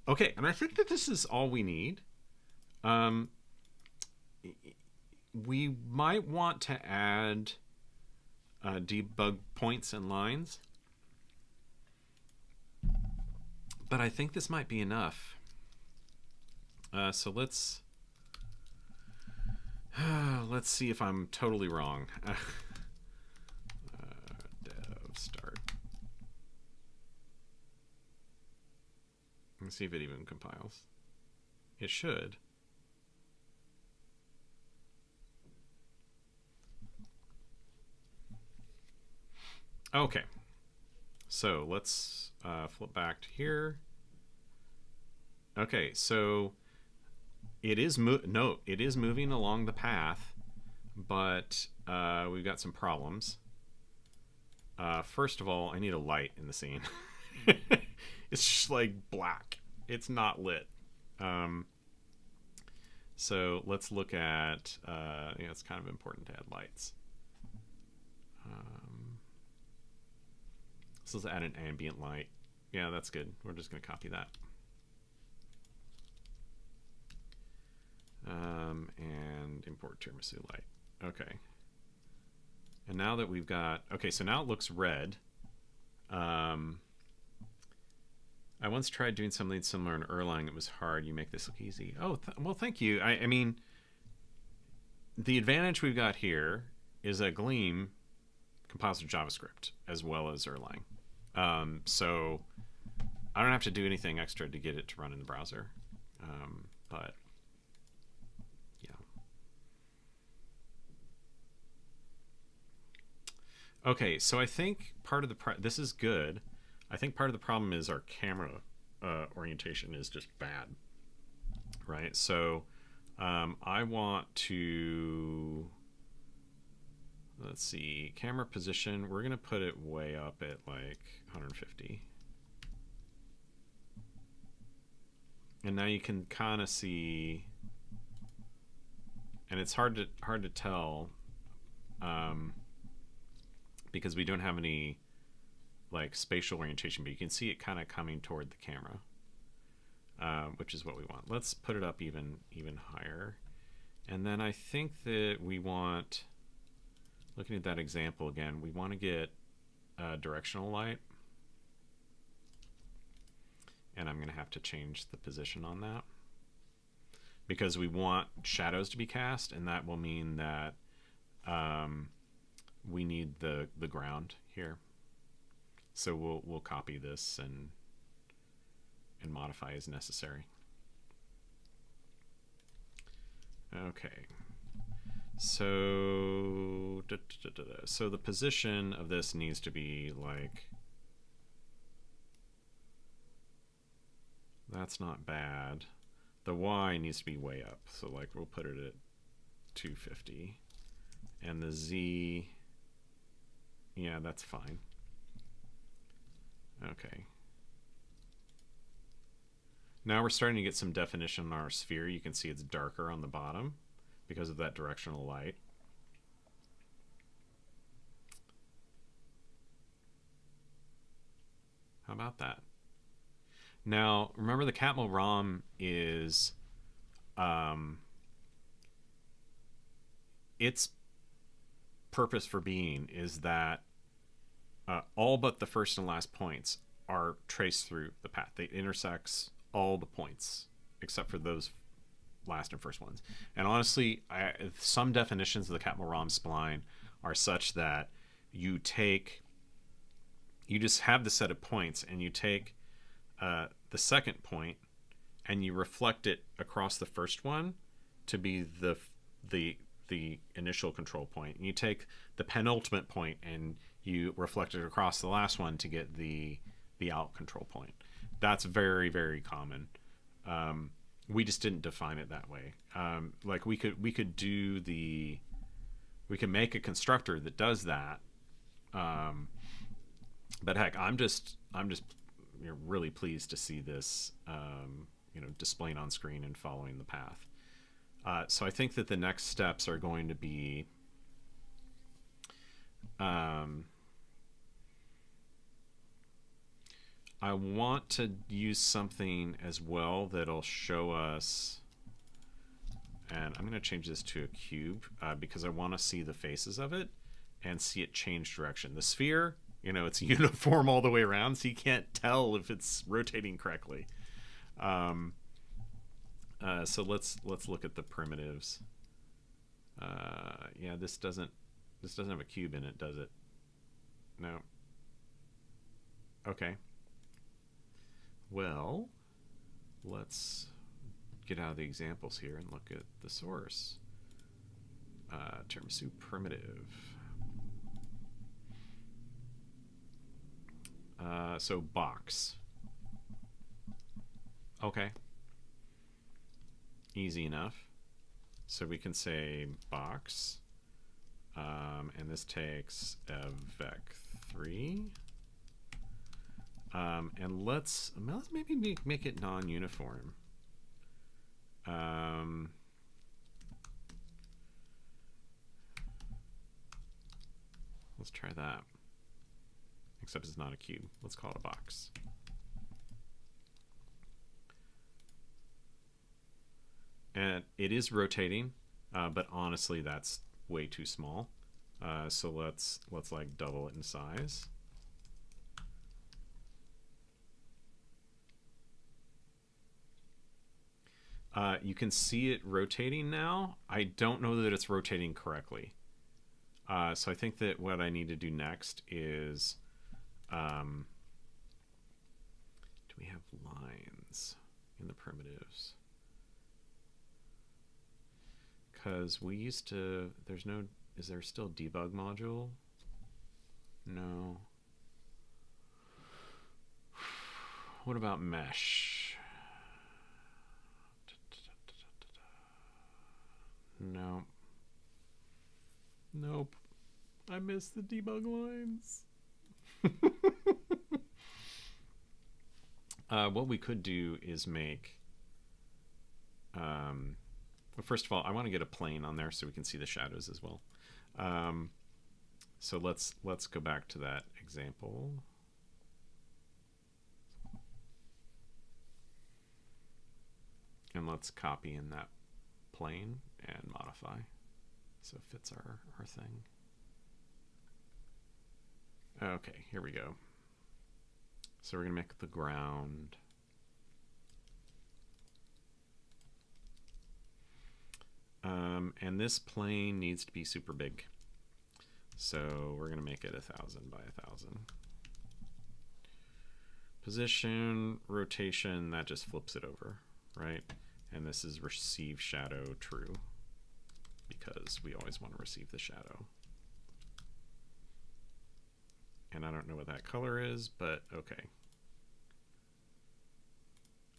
Okay, and I think that this is all we need. We might want to add debug points and lines, but I think this might be enough. So let's see if I'm totally wrong. Dev start. Let's see if it even compiles. It should. Okay. So let's flip back to here. Okay, so it is moving along the path, but we've got some problems. First of all, I need a light in the scene. It's just like black. It's not lit. So let's look at, it's kind of important to add lights. So let's add an ambient light. Yeah, that's good. We're just going to copy that. And import Tiramisu light. Okay. And now that we've got, okay, so now it looks red. I once tried doing something similar in Erlang. It was hard. You make this look easy. Oh, well, thank you. I mean, the advantage we've got here is that Gleam compiles with JavaScript as well as Erlang. So I don't have to do anything extra to get it to run in the browser. But yeah. Okay, so I think part of the this is good. I think part of the problem is our camera orientation is just bad, right? So I want to, let's see, camera position. We're going to put it way up at like 150. And now you can kind of see, and it's hard to tell because we don't have any like spatial orientation, but you can see it kind of coming toward the camera, which is what we want. Let's put it up even higher. And then I think that we want, looking at that example again, we want to get directional light. And I'm going to have to change the position on that because we want shadows to be cast, and that will mean that we need the ground here. So we'll copy this and modify as necessary. Okay. So so the position of this needs to be like, that's not bad. The Y needs to be way up. So like we'll put it at 250. And the Z, yeah, that's fine. Okay. Now we're starting to get some definition on our sphere. You can see it's darker on the bottom because of that directional light. How about that? Now, remember the Catmull ROM is its purpose for being is that all but the first and last points are traced through the path. It intersects all the points except for those last and first ones. And honestly, some definitions of the Catmull-Rom spline are such that you just have the set of points, and you take the second point and you reflect it across the first one to be the initial control point. And you take the penultimate point and you reflect it across the last one to get the out control point. That's very, very common. We just didn't define it that way. Like we could make a constructor that does that. But heck, I'm just really pleased to see this displaying on screen and following the path. So I think that the next steps are going to be I want to use something as well that'll show us, and I'm going to change this to a cube because I want to see the faces of it and see it change direction. The sphere, it's uniform all the way around, so you can't tell if it's rotating correctly. So let's look at the primitives. Yeah, this doesn't have a cube in it, does it? No. Okay. Well, let's get out of the examples here and look at the source. Tiramisu primitive. So box. Okay. Easy enough. So we can say box. And this takes a vec3. And let's maybe make it non-uniform. Let's try that. Except it's not a cube. Let's call it a box. And it is rotating, but honestly, that's way too small. So let's like double it in size. You can see it rotating now. I don't know that it's rotating correctly. So I think that what I need to do next is, do we have lines in the primitives? Because we used to, is there still debug module? No. What about mesh? No. Nope. I missed the debug lines. What we could do is make, well, first of all, I want to get a plane on there so we can see the shadows as well. So let's go back to that example. And let's copy in that plane and modify so it fits our thing. Okay, here we go. So we're going to make the ground. And this plane needs to be super big. So we're going to make it 1,000 by 1,000. Position, rotation, that just flips it over, right? And this is receive shadow true, because we always want to receive the shadow. And I don't know what that color is, but okay.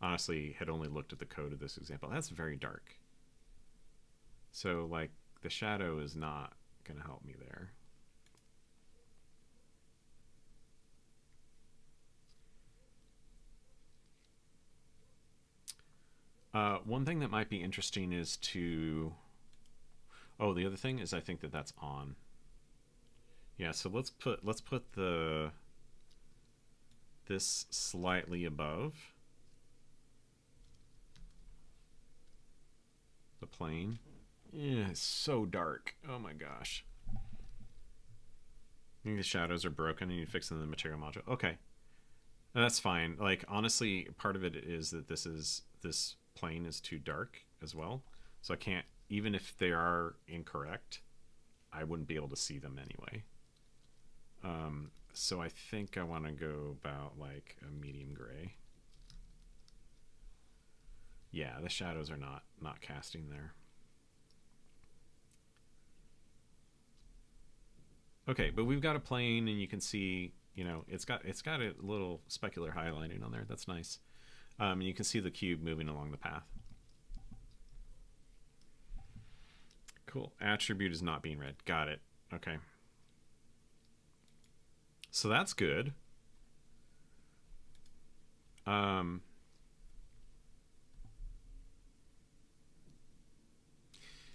Honestly, had only looked at the code of this example. That's very dark. So, like, the shadow is not going to help me there. One thing that might be interesting is to... Oh, the other thing is I think that that's on. Yeah, so let's put this slightly above. plane. Yeah, it's so dark. Oh my gosh. I think the shadows are broken and you fix them in the material module. Okay. That's fine. Like, honestly, part of it is that this plane is too dark as well. So I can't, even if they are incorrect, I wouldn't be able to see them anyway. So I think I want to go about like a medium gray. Yeah, the shadows are not casting there. Okay, but we've got a plane, and you can see, you know, it's got a little specular highlighting on there. That's nice. And you can see the cube moving along the path. Cool. Attribute is not being read. Got it. Okay. So that's good.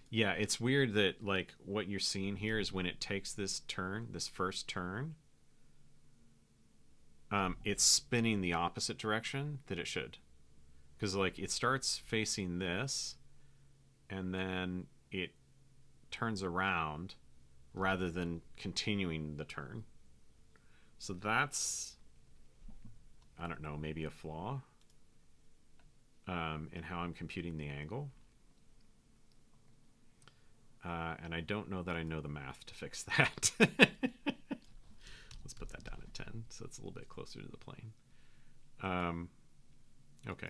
Yeah, it's weird that like what you're seeing here is when it takes this turn, this first turn, it's spinning the opposite direction that it should. Because like it starts facing this, and then it turns around rather than continuing the turn. So that's, I don't know, maybe a flaw in how I'm computing the angle. And I don't know that I know the math to fix that. Let's put that down at 10, so it's a little bit closer to the plane. Okay.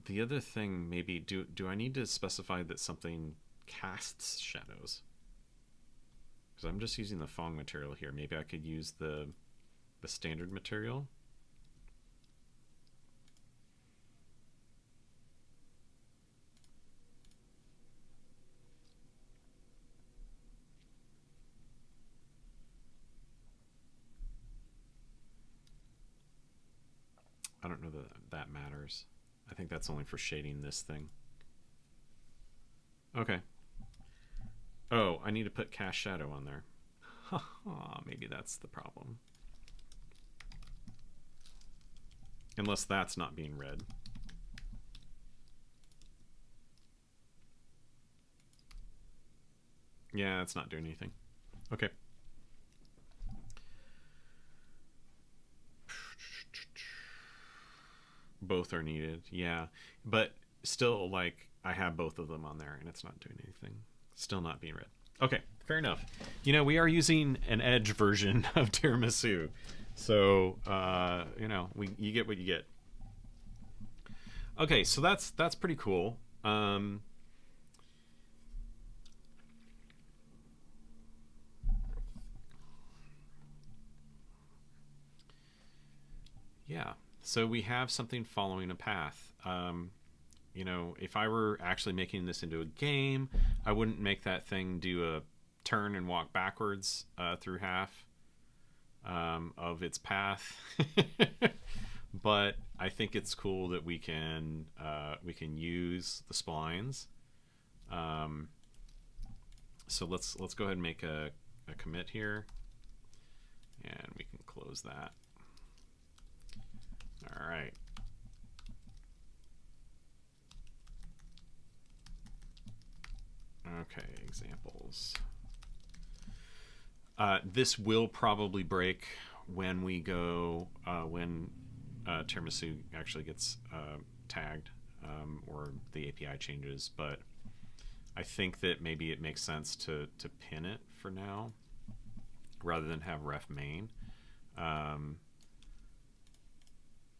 The other thing, maybe, do I need to specify that something casts shadows? Because I'm just using the Fong material here. Maybe I could use the standard material. I don't know that that matters. I think that's only for shading this thing. Okay. Oh, I need to put cast shadow on there. Maybe that's the problem. Unless that's not being read. Yeah, it's not doing anything. Okay. Both are needed, yeah. But still, like, I have both of them on there and it's not doing anything. Still not being read. Okay, fair enough. You know, we are using an Edge version of Tiramisu. So, you know, you get what you get. Okay, so that's pretty cool. Yeah, so we have something following a path. You know, if I were actually making this into a game, I wouldn't make that thing do a turn and walk backwards through half of its path. But I think it's cool that we can use the splines. So let's go ahead and make a commit here, and we can close that. All right. Okay, examples. This will probably break when we go, when Tiramisu actually gets tagged or the API changes, but I think that maybe it makes sense to pin it for now rather than have ref main.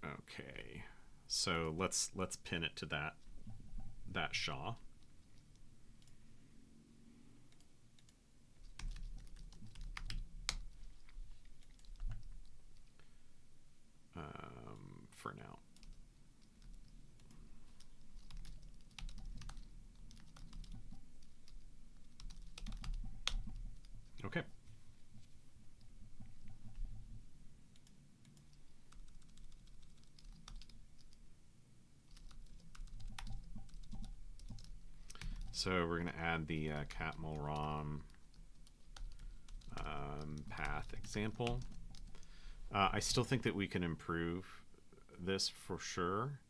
Okay, so let's pin it to that SHA. For now. Okay. So we're going to add the catmull ROM path example. I still think that we can improve this for sure.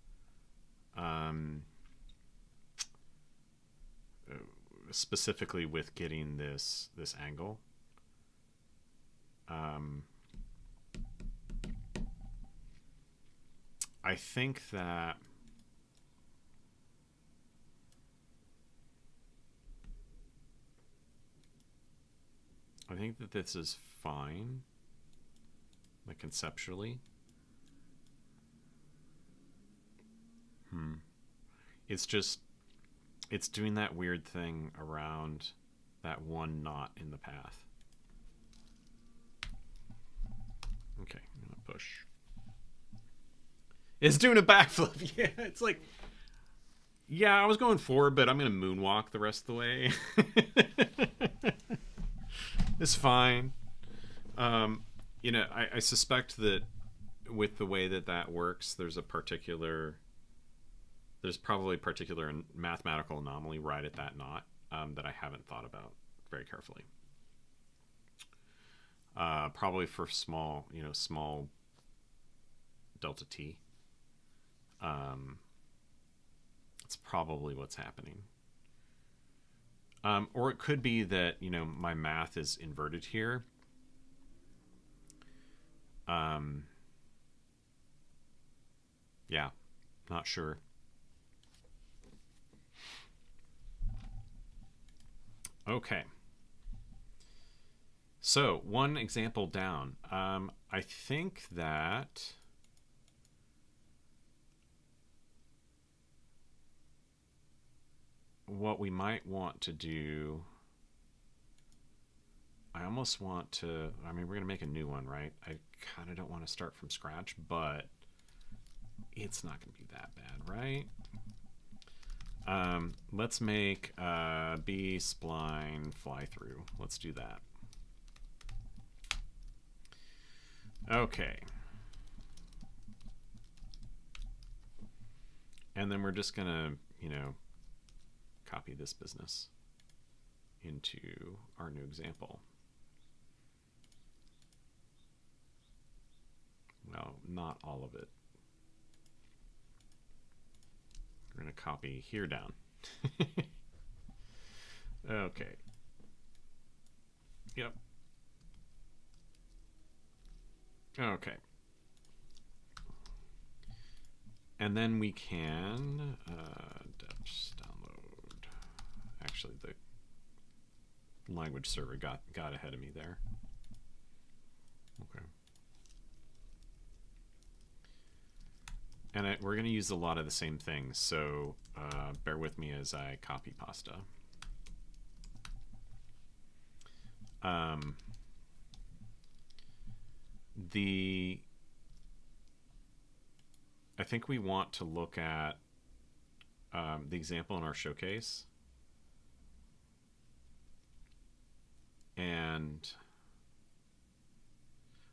Specifically with getting this angle. I think that this is fine, like conceptually. It's just, it's doing that weird thing around that one knot in the path. Okay, I'm gonna push. It's doing a backflip. Yeah, it's like, yeah, I was going forward, but I'm gonna moonwalk the rest of the way. It's fine. You know, I suspect that with the way that works, there's probably a particular mathematical anomaly right at that knot that I haven't thought about very carefully. Probably for small delta t. That's probably what's happening. Or it could be that, my math is inverted here. Yeah, not sure. Okay. So, one example down. I think that what we might want to do, I almost want to, we're going to make a new one, right? I kind of don't want to start from scratch, but it's not going to be that bad, right? Let's make B spline fly through. Let's do that. Okay. And then we're just going to, copy this business into our new example. Well, not all of it. We're going to copy here down. Okay. Yep. Okay. And then we can deps download. Actually, the language server got ahead of me there. Okay. And we're going to use a lot of the same things, so bear with me as I copy pasta. I think we want to look at the example in our showcase. And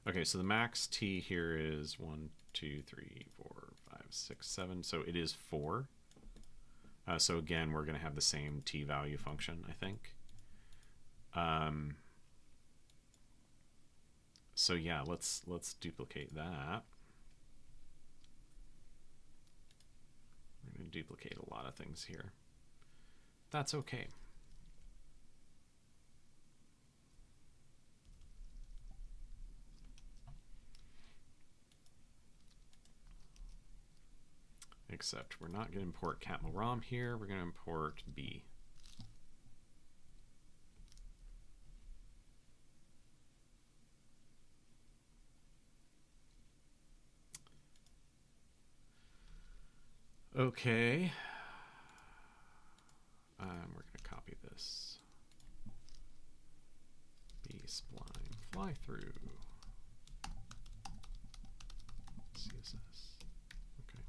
okay, so the max t here is 1, 2, 3, 4, 5, 6, 7. So it is 4. So again, we're going to have the same t value function, I think. So yeah, let's duplicate that. We're going to duplicate a lot of things here. That's okay. Except we're not going to import catml-rom here. We're going to import B. Okay. We're going to copy this. B spline fly through. CSS. Okay.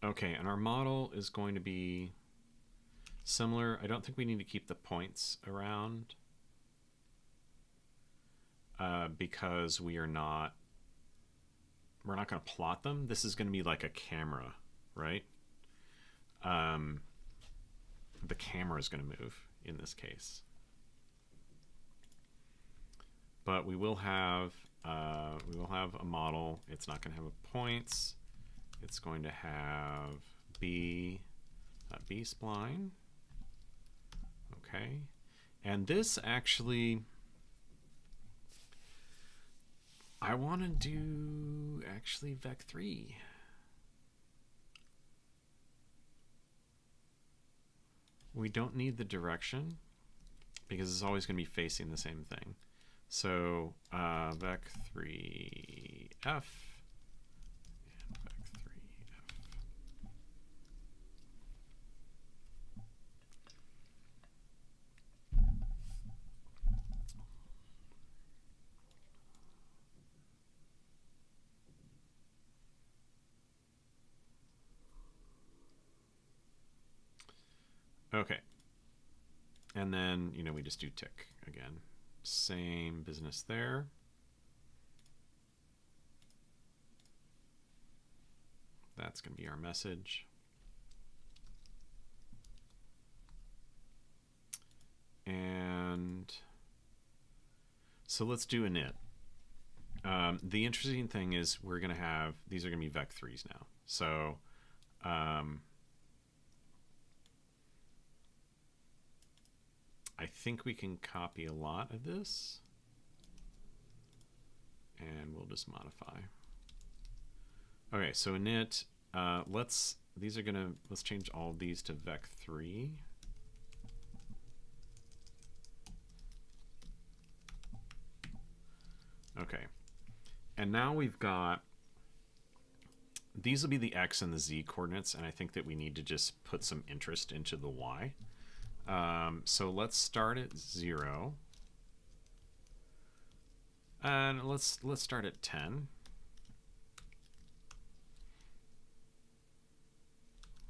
Okay, and our model is going to be similar. I don't think we need to keep the points around. Because we're not going to plot them. This is going to be like a camera, right? The camera is going to move in this case. but we will have a model. It's not going to have points. It's going to have B spline. Okay, and this actually, I want to do actually vec3. We don't need the direction because it's always going to be facing the same thing. So vec3f and vec3f. Okay. And then, we just do tick again. Same business there. That's going to be our message. And so let's do init. The interesting thing is we're going to have, these are going to be vec3s now. So I think we can copy a lot of this and we'll just modify. Okay, so init, let's change all of these to vec3. Okay, and now we've got, these will be the X and the Z coordinates, and I think that we need to just put some interest into the Y. So let's start at 0. And let's start at 10.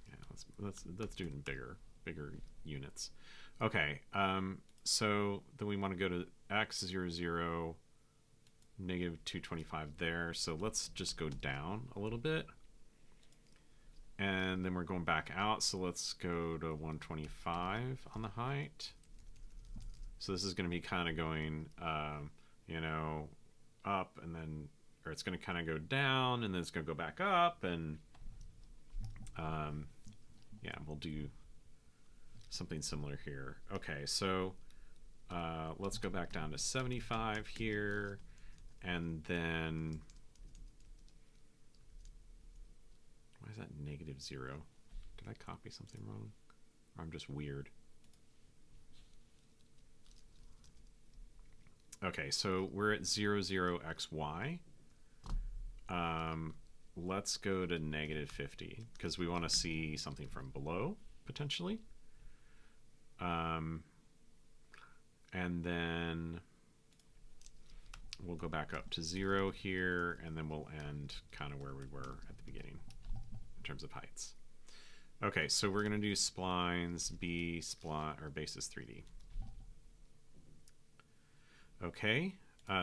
Yeah, let's do it in bigger units. Okay, so then we want to go to x 0, 0, negative 225 there. So let's just go down a little bit. And then we're going back out, so let's go to 125 on the height. So this is going to be kind of going, up, and then, or it's going to kind of go down, and then it's going to go back up, and yeah, we'll do something similar here. Okay, so let's go back down to 75 here, and then, why is that negative 0? Did I copy something wrong? Or I'm just weird. Okay, so we're at 0, 0, xy. Let's go to negative 50 because we want to see something from below, potentially. And then we'll go back up to 0 here, and then we'll end kind of where we were at the beginning in terms of heights. Okay, so we're going to do splines, B spline, or basis 3D. Okay,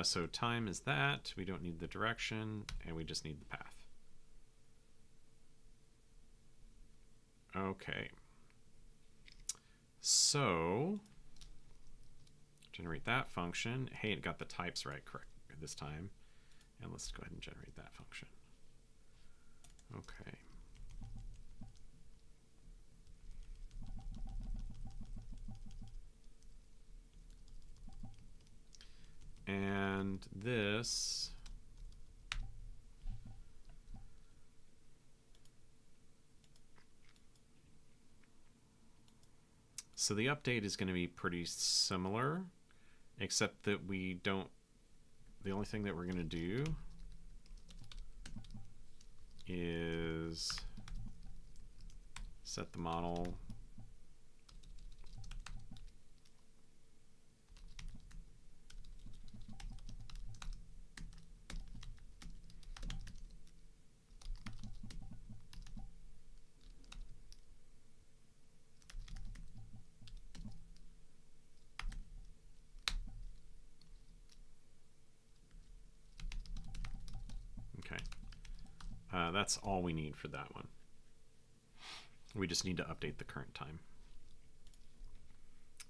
so time is that. We don't need the direction, and we just need the path. Okay. So, generate that function. Hey, it got the types right correct this time. And let's go ahead and generate that function. Okay. And this, so the update is going to be pretty similar, except that we don't, the only thing that we're going to do is set the model . Okay, that's all we need for that one. We just need to update the current time.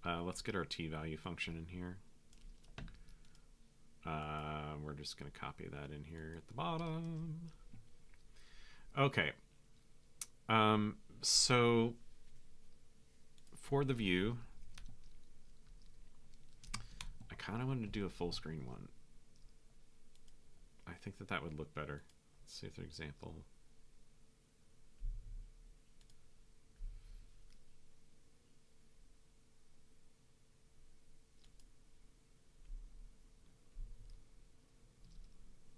Let's get our t-value function in here. We're just going to copy that in here at the bottom. Okay. So for the view, I kind of wanted to do a full screen one. I think that that would look better. Let's see, for example.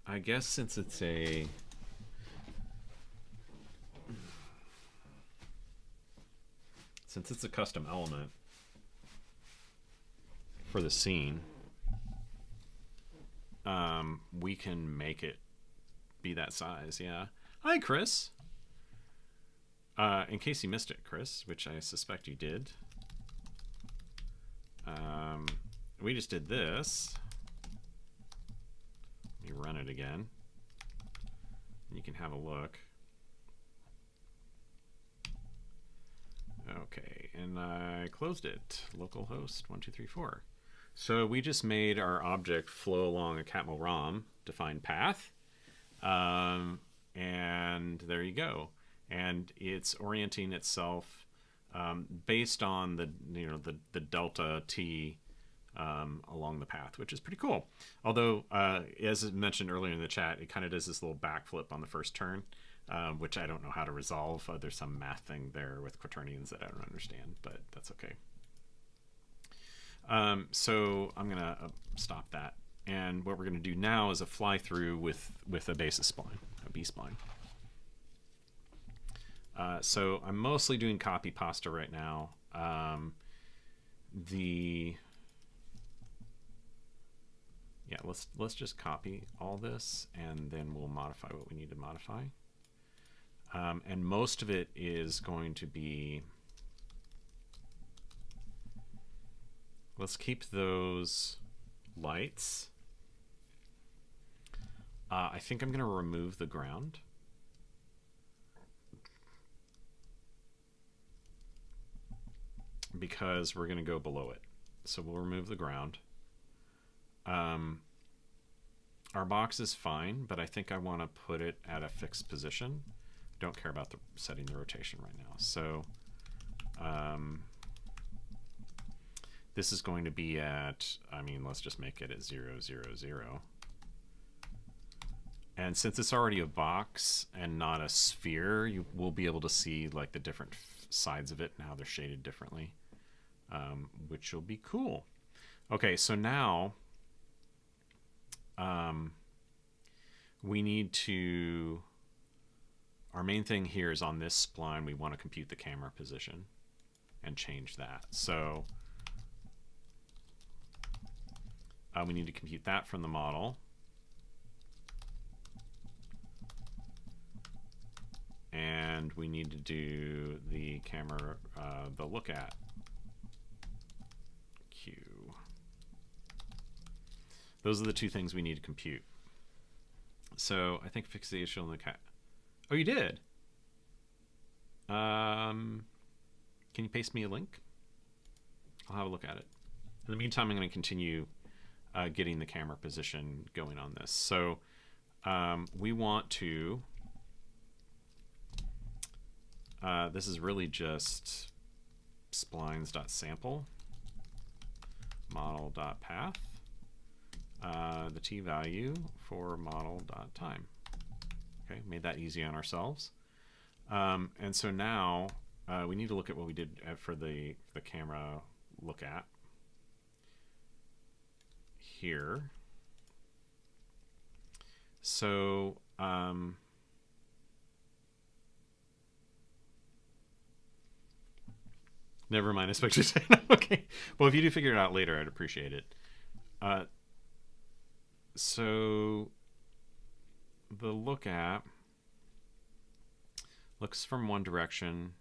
I guess since it's a custom element for the scene, we can make it be that size. Yeah. Hi, Chris. In case you missed it, Chris, which I suspect you did, we just did this. Let me run it again. You can have a look. Okay, and I closed it. Localhost 1234. So we just made our object flow along a Catmull ROM defined path, and there you go. And it's orienting itself based on the delta t along the path, which is pretty cool. Although, as mentioned earlier in the chat, it kind of does this little backflip on the first turn, which I don't know how to resolve. There's some math thing there with quaternions that I don't understand, but that's okay. So I'm going to stop that. And what we're going to do now is a fly through with a basis spline, a B-spline. So I'm mostly doing copy pasta right now. Yeah, let's just copy all this, and then we'll modify what we need to modify. And most of it is going to be, let's keep those lights. I think I'm going to remove the ground. Because we're going to go below it. So we'll remove the ground. Our box is fine, but I think I want to put it at a fixed position. Don't care about setting the rotation right now. So this is going to be at, let's just make it at 0, 0, 0. And since it's already a box and not a sphere, you will be able to see like the different sides of it and how they're shaded differently, which will be cool. Okay, so now we need to, our main thing here is on this spline, we want to compute the camera position and change that. So we need to compute that from the model. And we need to do the camera, the look at Q. Those are the two things we need to compute. So I think fixation on the cat. Oh, you did? Can you paste me a link? I'll have a look at it. In the meantime, I'm going to continue getting the camera position going on this. So we want to, this is really just splines.sample model.path, the t value for model.time. Okay, made that easy on ourselves. And so now we need to look at what we did for the camera look at here. So never mind, I expect you to say no. Okay. Well, if you do figure it out later, I'd appreciate it. So the look at looks from one direction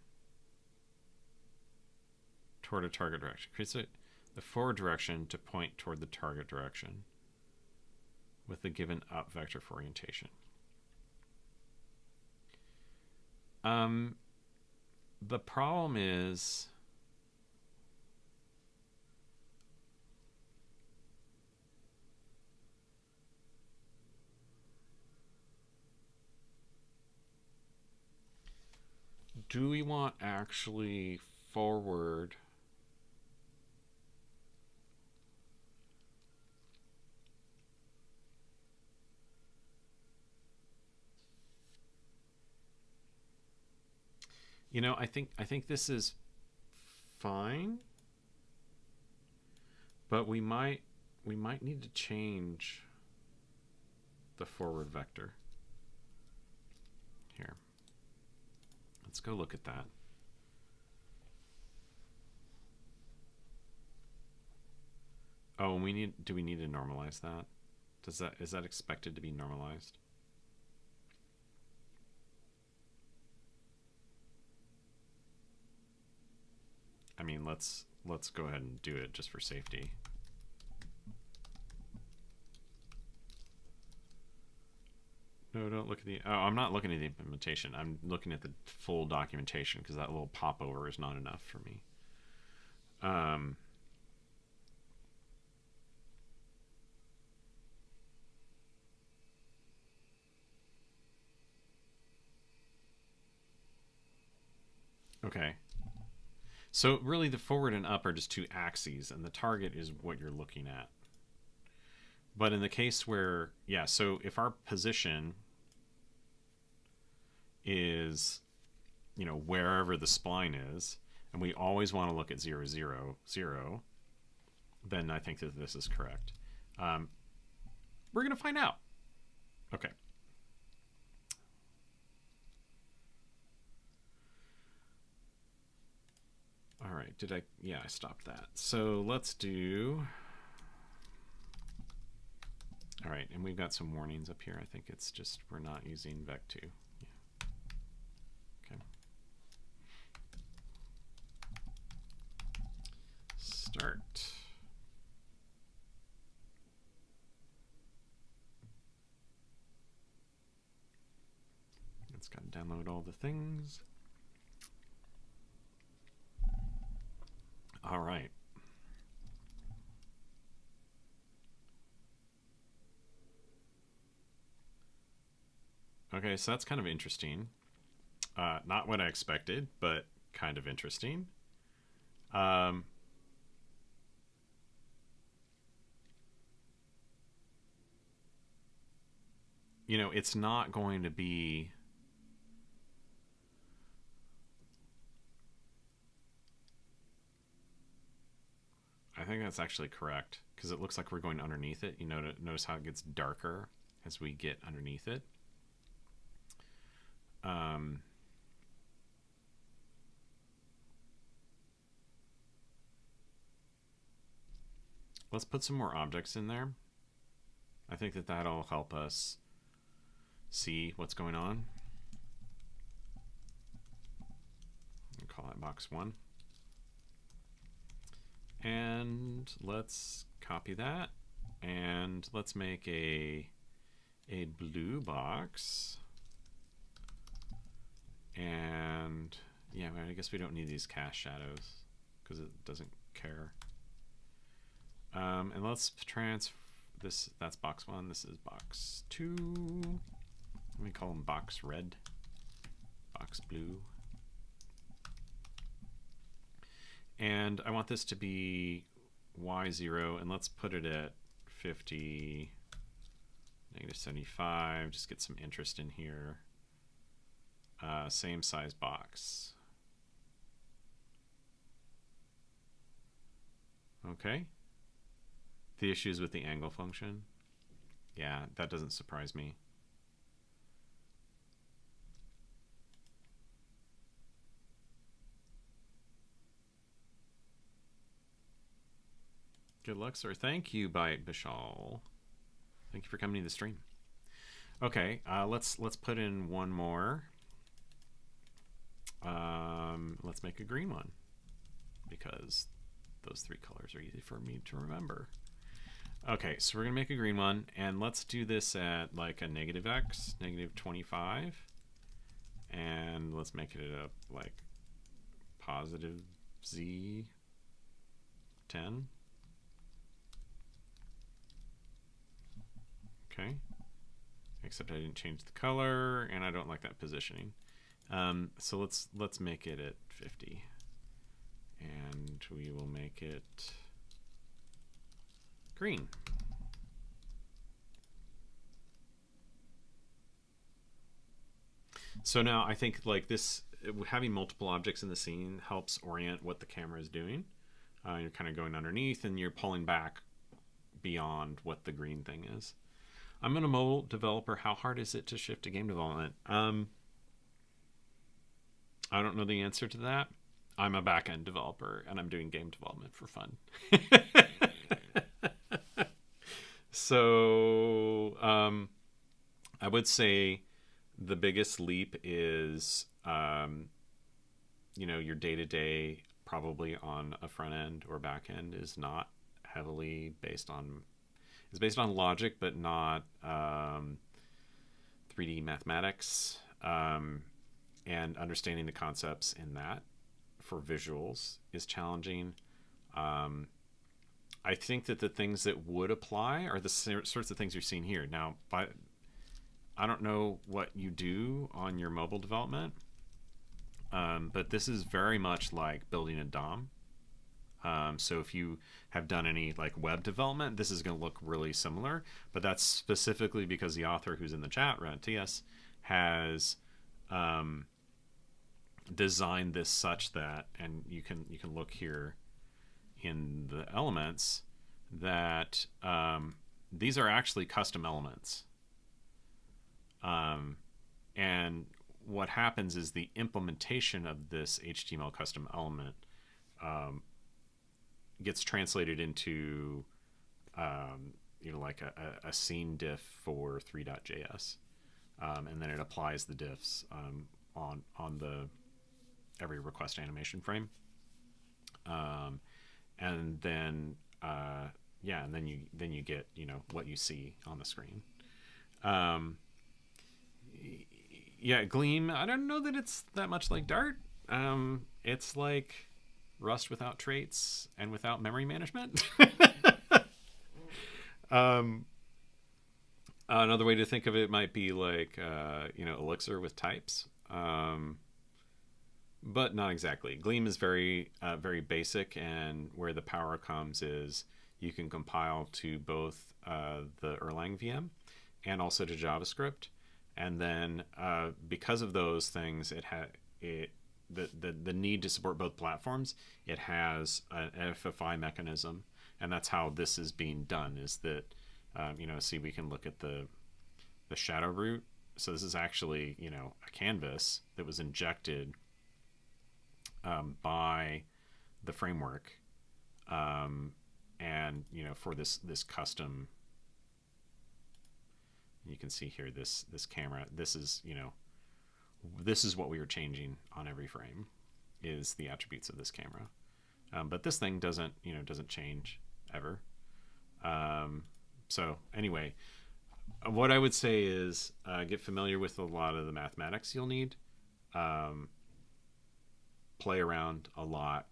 toward a target direction. Creates the forward direction to point toward the target direction with the given up vector for orientation. The problem is do we want actually forward? You know, I think this is fine, but we might need to change the forward vector. Here. Let's go look at that. Oh, do we need to normalize that? Is that expected to be normalized? I mean, let's go ahead and do it just for safety. No, don't look at the... Oh, I'm not looking at the implementation. I'm looking at the full documentation because that little popover is not enough for me. Okay. So really the forward and up are just two axes, and the target is what you're looking at. But in the case where, yeah, so if our position is, you know, wherever the spline is, and we always want to look at 0, 0, 0, then I think that this is correct. We're going to find out. Okay. All right, yeah, I stopped that. So let's do, all right, and we've got some warnings up here. I think it's just, we're not using vec2. Yeah. Okay. Start. It's got to download all the things. All right. Okay, so that's kind of interesting. Not what I expected, but kind of interesting. You know, it's not going to be... I think that's actually correct, because it looks like we're going underneath it. You know, notice how it gets darker as we get underneath it. Let's put some more objects in there. I think that that'll help us see what's going on. I'll call that box 1. And let's copy that, and let's make a blue box. And yeah, I guess we don't need these cast shadows because it doesn't care. And let's transfer this. That's box 1. This is box 2. Let me call them box red, box blue. And I want this to be y0, and let's put it at 50, -75. Just get some interest in here. Same size box. Okay. The issues with the angle function. Yeah, that doesn't surprise me. Good luck, sir. Thank you, Byte Bishal. Thank you for coming to the stream. Okay, let's put in one more. Let's make a green one because those 3 colors are easy for me to remember. Okay, so we're gonna make a green one, and let's do this at like a -x, -25, and let's make it a like +z 10. Okay, except I didn't change the color, and I don't like that positioning. So let's make it at 50, and we will make it green. So now I think like this, having multiple objects in the scene helps orient what the camera is doing. You're kind of going underneath and you're pulling back beyond what the green thing is. I'm a mobile developer. How hard is it to shift to game development? I don't know the answer to that. I'm a back-end developer and I'm doing game development for fun. So I would say the biggest leap is, your day-to-day probably on a front end or back end is not heavily based on, is based on logic, but not 3D mathematics, and understanding the concepts in that for visuals is challenging. I think that the things that would apply are the sorts of things you're seeing here. Now, I don't know what you do on your mobile development, but this is very much like building a DOM. So if you have done any like web development, this is going to look really similar, but that's specifically because the author who's in the chat, TS, has designed this such that, and you can look here in the elements, that these are actually custom elements. And what happens is the implementation of this HTML custom element gets translated into like a scene diff for 3.js, and then it applies the diffs on the every request animation frame, and then and then you get what you see on the screen. Gleam, I don't know that it's that much like Dart. It's like Rust without traits and without memory management. Another way to think of it might be like Elixir with types, but not exactly. Gleam is very very basic, and where the power comes is you can compile to both the Erlang VM and also to JavaScript, and then because of those things, the need to support both platforms, it has an FFI mechanism, and that's how this is being done. Is that see, we can look at the shadow root. So this is actually a canvas that was injected by the framework, and for this custom. You can see here this camera. This is this is what we are changing on every frame, is the attributes of this camera. But this thing doesn't change ever. So anyway, what I would say is get familiar with a lot of the mathematics you'll need. Play around a lot,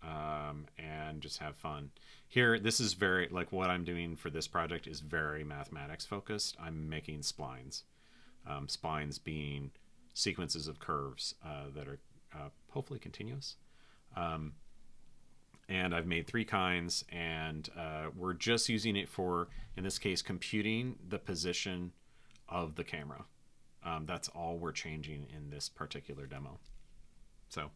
and just have fun. Here, this is very, like, what I'm doing for this project is very mathematics focused. I'm making splines. Splines being sequences of curves that are hopefully continuous. And I've made 3 kinds, and we're just using it for, in this case, computing the position of the camera. That's all we're changing in this particular demo. So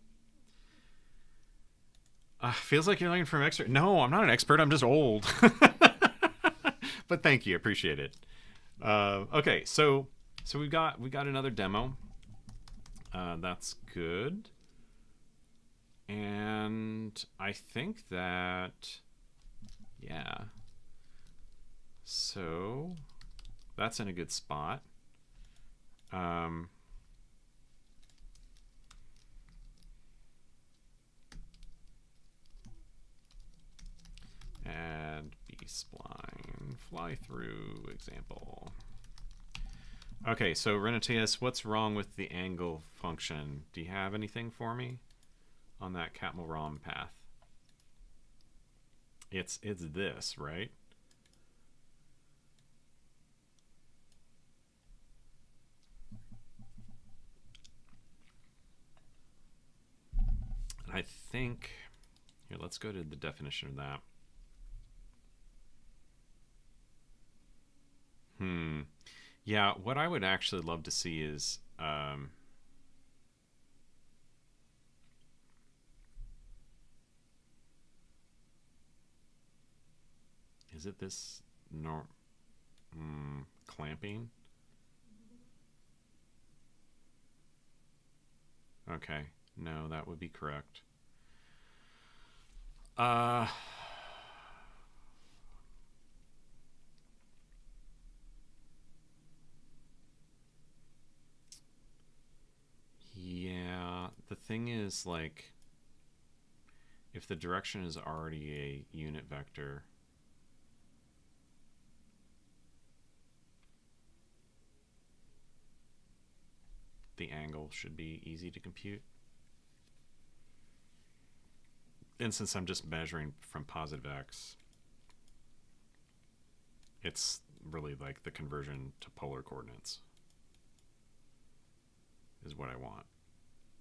feels like you're looking for an expert. No, I'm not an expert. I'm just old. But thank you. Appreciate it. Okay, so we got another demo. That's good. And I think that, yeah. So that's in a good spot. Add B-spline fly through example. Okay, so Renatius, what's wrong with the angle function? Do you have anything for me on that Catmull-Rom path? It's this, right? think, here, let's go to the definition of that. Yeah, what I would actually love to see is it this clamping? Okay, no, that would be correct. Yeah, the thing is, like, if the direction is already a unit vector, the angle should be easy to compute. And since I'm just measuring from positive x, it's really like the conversion to polar coordinates is what I want.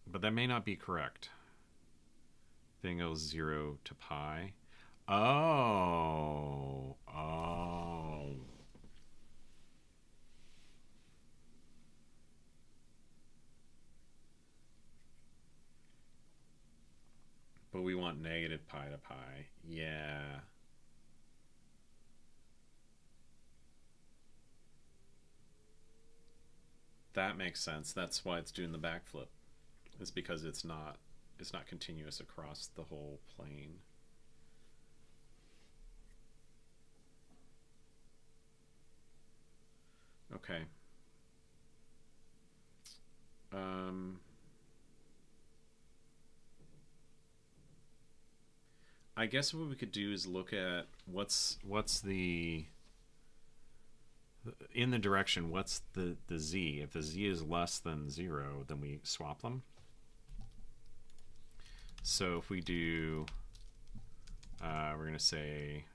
But that may not be correct. Thing goes 0 to pi. Oh. But we want negative pi to pi. Yeah. That makes sense. That's why it's doing the backflip. It's because it's not continuous across the whole plane. Okay. I guess what we could do is look at what's the in the direction, what's the z. If the z is less than 0, then we swap them. So if we do, we're going to say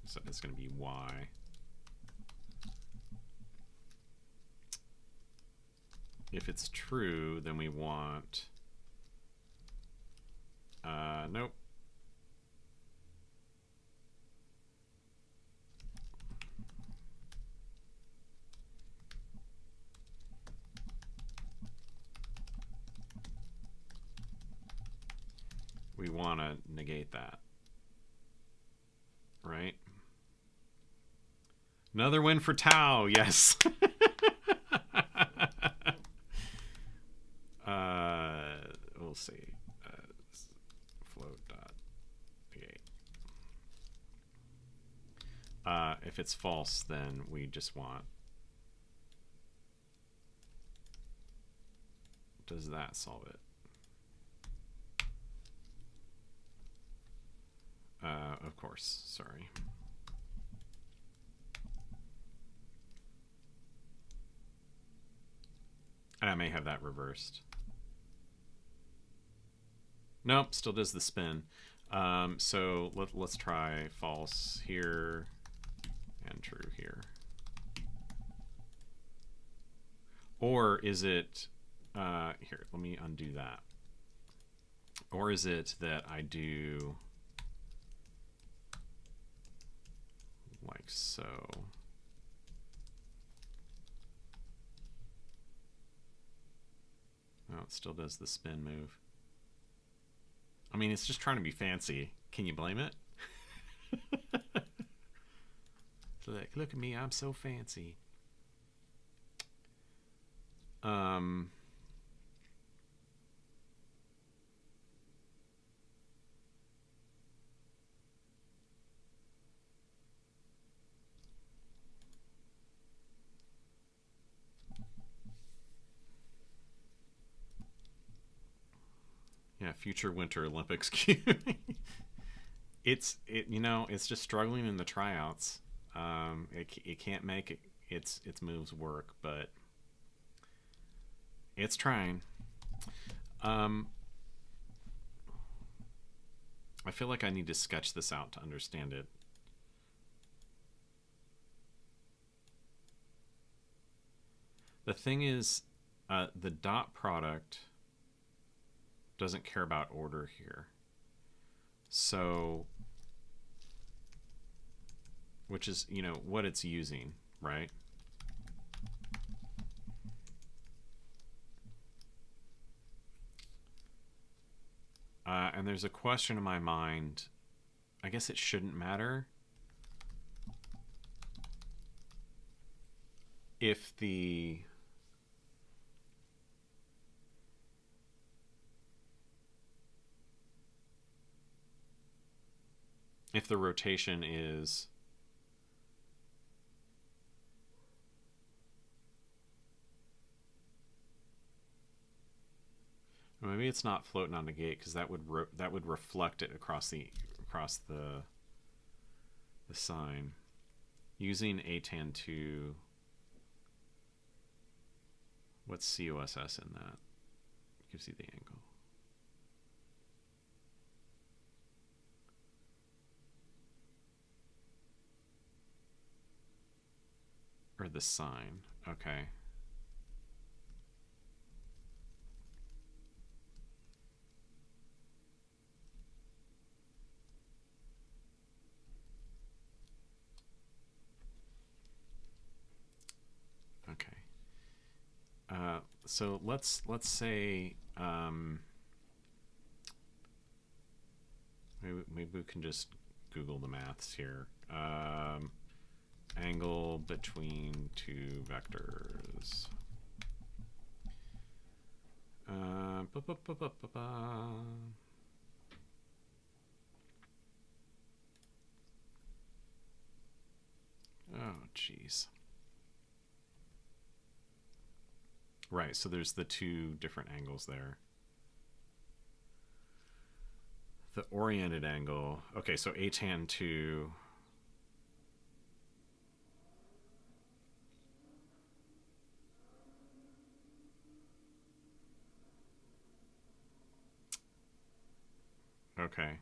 so it's going to be y. If it's true, then we want nope. We want to negate that, right? Another win for Tau, yes. We'll see. Float dot negate. If it's false, then we just want. Does that solve it? Of course, sorry. And I may have that reversed. Nope, still does the spin. So let's try false here and true here. Or is it, here, let me undo that. Or is it that I do like so? Oh, it still does the spin move. I mean, it's just trying to be fancy. Can you blame it? Look at me, I'm so fancy. Yeah, future Winter Olympics. It's just struggling in the tryouts. It can't make its moves work, but it's trying. I feel like I need to sketch this out to understand it. The thing is, the dot product doesn't care about order here. So, which is, you know, what it's using, right? And there's a question in my mind. I guess it shouldn't matter if the rotation is maybe it's not floating on the gate because that would reflect it across the sign. Using atan 2, what's COSS in that? Gives you the angle. Or the sign. Okay. Okay. So let's say maybe we can just Google the maths here. Angle between two vectors. Oh, jeez. Right, so there's the two different angles there. The oriented angle. Okay, so atan 2. Okay.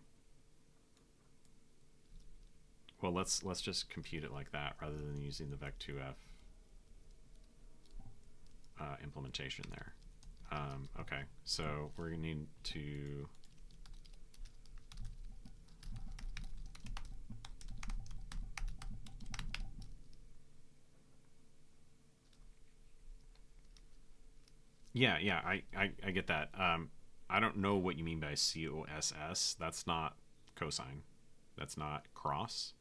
Well, let's just compute it like that rather than using the vec2f implementation there. Okay, so we're gonna need to yeah, I get that. I don't know what you mean by COSS. That's not cosine. That's not cross.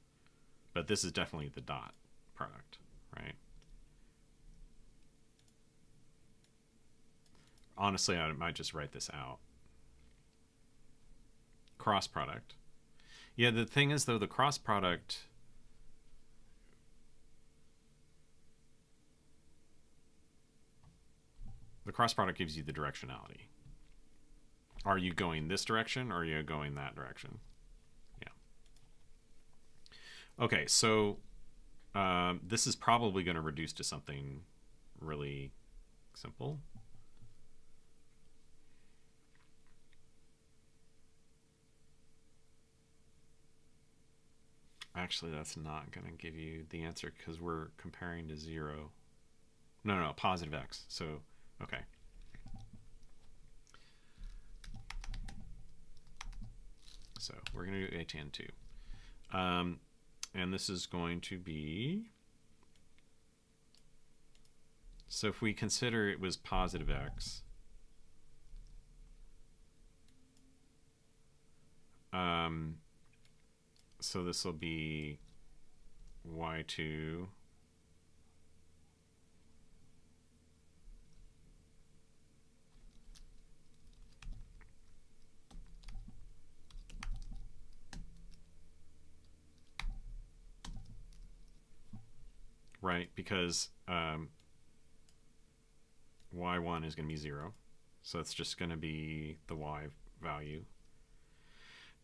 But this is definitely the dot product, right? Honestly, I might just write this out. Cross product. Yeah, the thing is, though, the cross product... The cross product gives you the directionality. Are you going this direction or are you going that direction? Yeah. Okay, so this is probably going to reduce to something really simple. Actually, that's not going to give you the answer because we're comparing to 0. No, positive x. So, okay. So we're going to do atan 2. And this is going to be... So if we consider it was positive x, so this will be y2 right, because y1 is going to be 0. So it's just going to be the y value.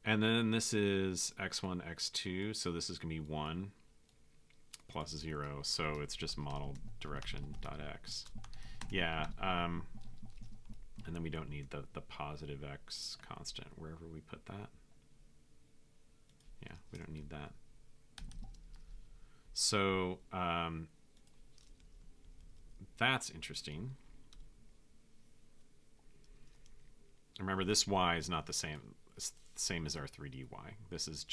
And then this is x1, x2. So this is going to be 1 plus 0. So it's just model direction dot x. Yeah. And then we don't need the positive x constant wherever we put that. Yeah, we don't need that. So that's interesting. Remember, this y is not the same as our 3D y. This is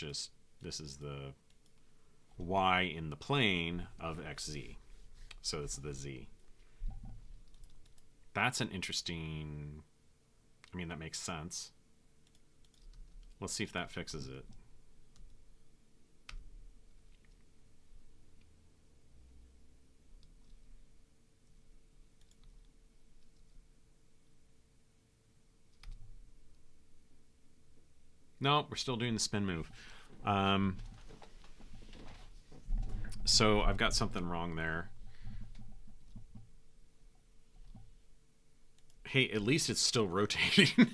the y in the plane of xz. So it's the z. That's an interesting... I mean, that makes sense. Let's see if that fixes it. No, we're still doing the spin move. So I've got something wrong there. Hey, at least it's still rotating.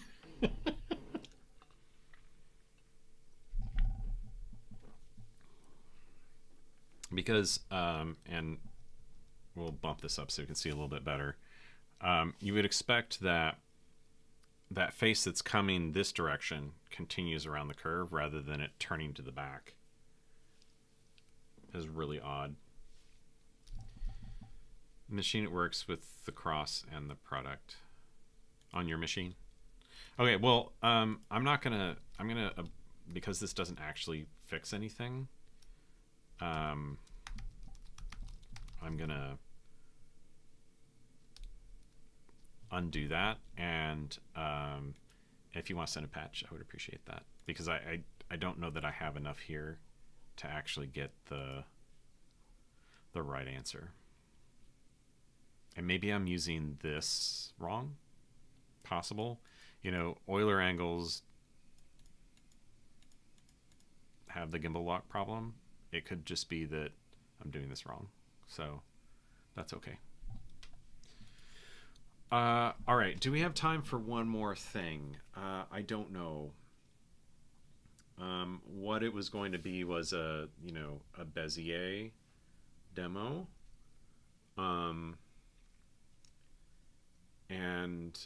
Because, and we'll bump this up so you can see a little bit better. You would expect that that face that's coming this direction continues around the curve rather than it turning to the back. Is really odd. Machine, it works with the cross and the product on your machine. Okay, well, I'm gonna because this doesn't actually fix anything. I'm gonna undo that, and if you want to send a patch, I would appreciate that, because I don't know that I have enough here to actually get the right answer. And maybe I'm using this wrong. Possible. You know, Euler angles have the gimbal lock problem. It could just be that I'm doing this wrong. So that's okay. All right. Do we have time for one more thing? I don't know. What it was going to be was a Bezier demo. And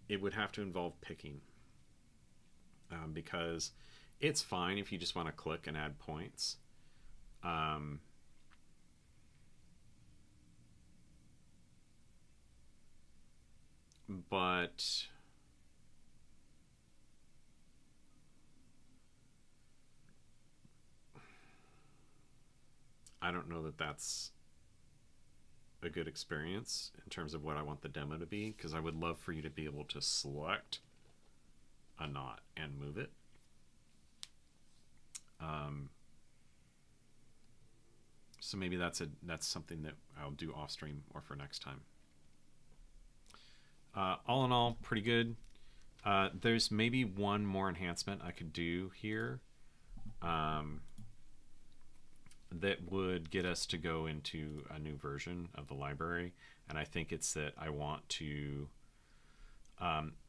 it would have to involve picking, because it's fine if you just want to click and add points. But I don't know that that's a good experience in terms of what I want the demo to be, because I would love for you to be able to select a knot and move it. So maybe that's something that I'll do off stream or for next time. All in all, pretty good. There's maybe one more enhancement I could do here that would get us to go into a new version of the library, and I think it's that I want to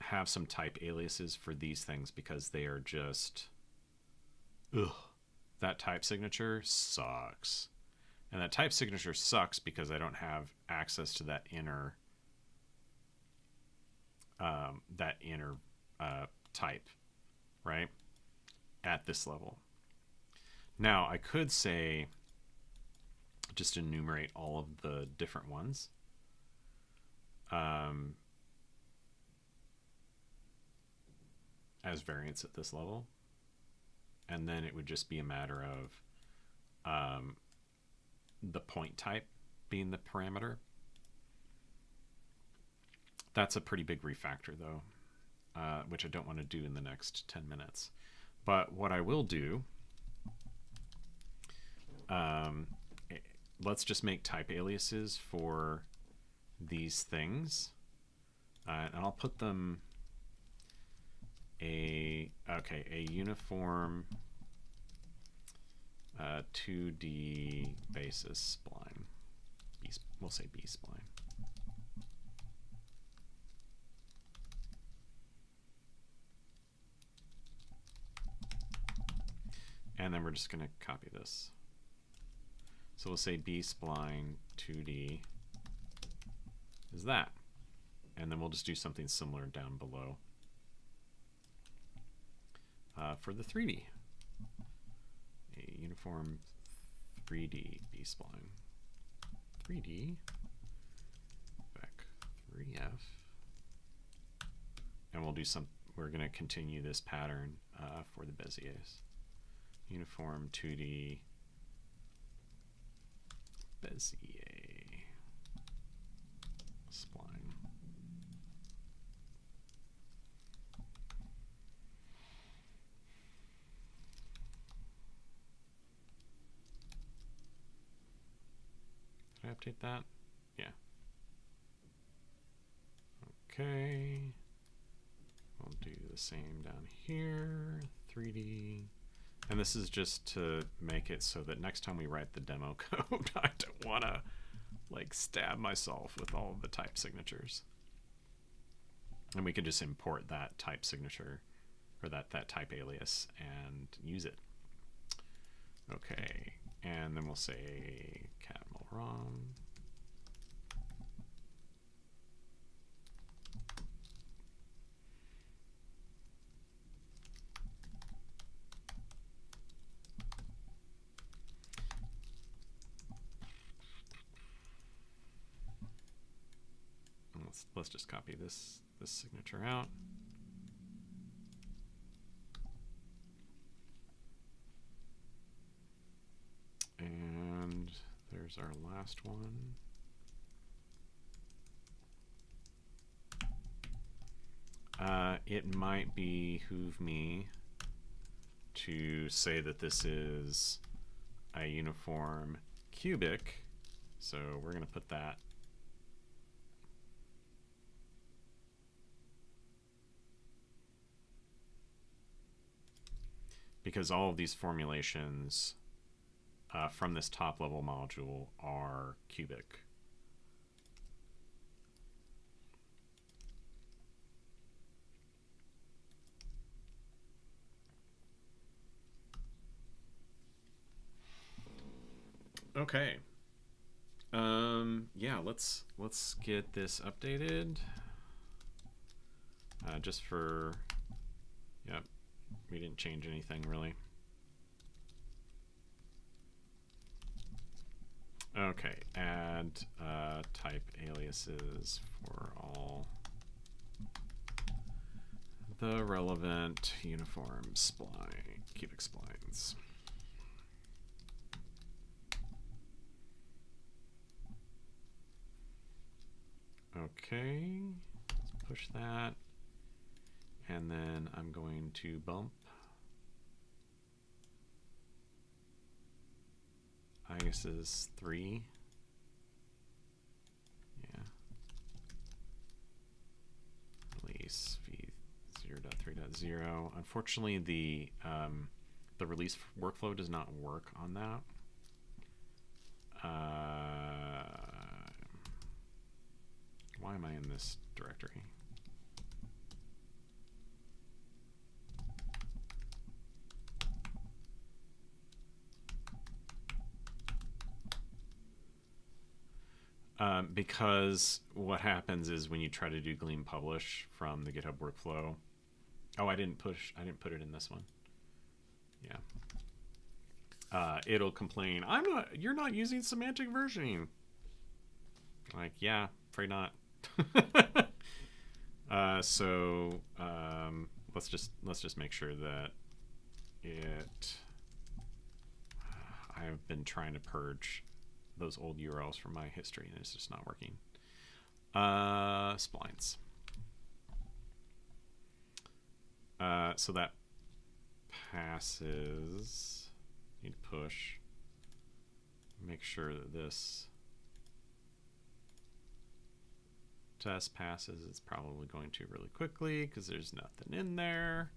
have some type aliases for these things, because they are just that type signature sucks. And that type signature sucks because I don't have access to that inner type, right, at this level. Now I could say just enumerate all of the different ones, as variants at this level, and then it would just be a matter of the point type being the parameter. That's a pretty big refactor though, which I don't want to do in the next 10 minutes. But what I will do, let's just make type aliases for these things, and I'll put them a uniform 2D basis spline. We'll say B spline. And then we're just going to copy this. So we'll say B spline 2D is that. And then we'll just do something similar down below for the 3D. A uniform 3D B spline. 3D vec 3f, and we'll do some. We're going to continue this pattern for the Beziers. Uniform 2D Bezier spline. Did I update that? Yeah. Okay. We'll do the same down here, 3D. And this is just to make it so that next time we write the demo code, I don't want to like stab myself with all of the type signatures. And we can just import that type signature or that type alias and use it. Okay, and then we'll say Cadmiral ROM. Let's just copy this signature out. And there's our last one. It might behoove me to say that this is a uniform cubic, so we're going to put that. Because all of these formulations from this top level module are cubic. Okay. Yeah, let's get this updated. Just for, yep, we didn't change anything really. Okay, add type aliases for all the relevant uniform spline, cubic splines. Okay, let's push that. And then I'm going to bump. I guess is 3. Yeah. Release v 0.3.0. Unfortunately, the release workflow does not work on that. Why am I in this directory? Because what happens is when you try to do Gleam publish from the GitHub workflow. Oh, I didn't put it in this one. Yeah. It'll complain, you're not using semantic versioning. Like, yeah, afraid not. So let's just make sure that it. I've been trying to purge those old URLs from my history, and it's just not working. Splines. So that passes. Need to push. Make sure that this test passes. It's probably going to really quickly because there's nothing in there.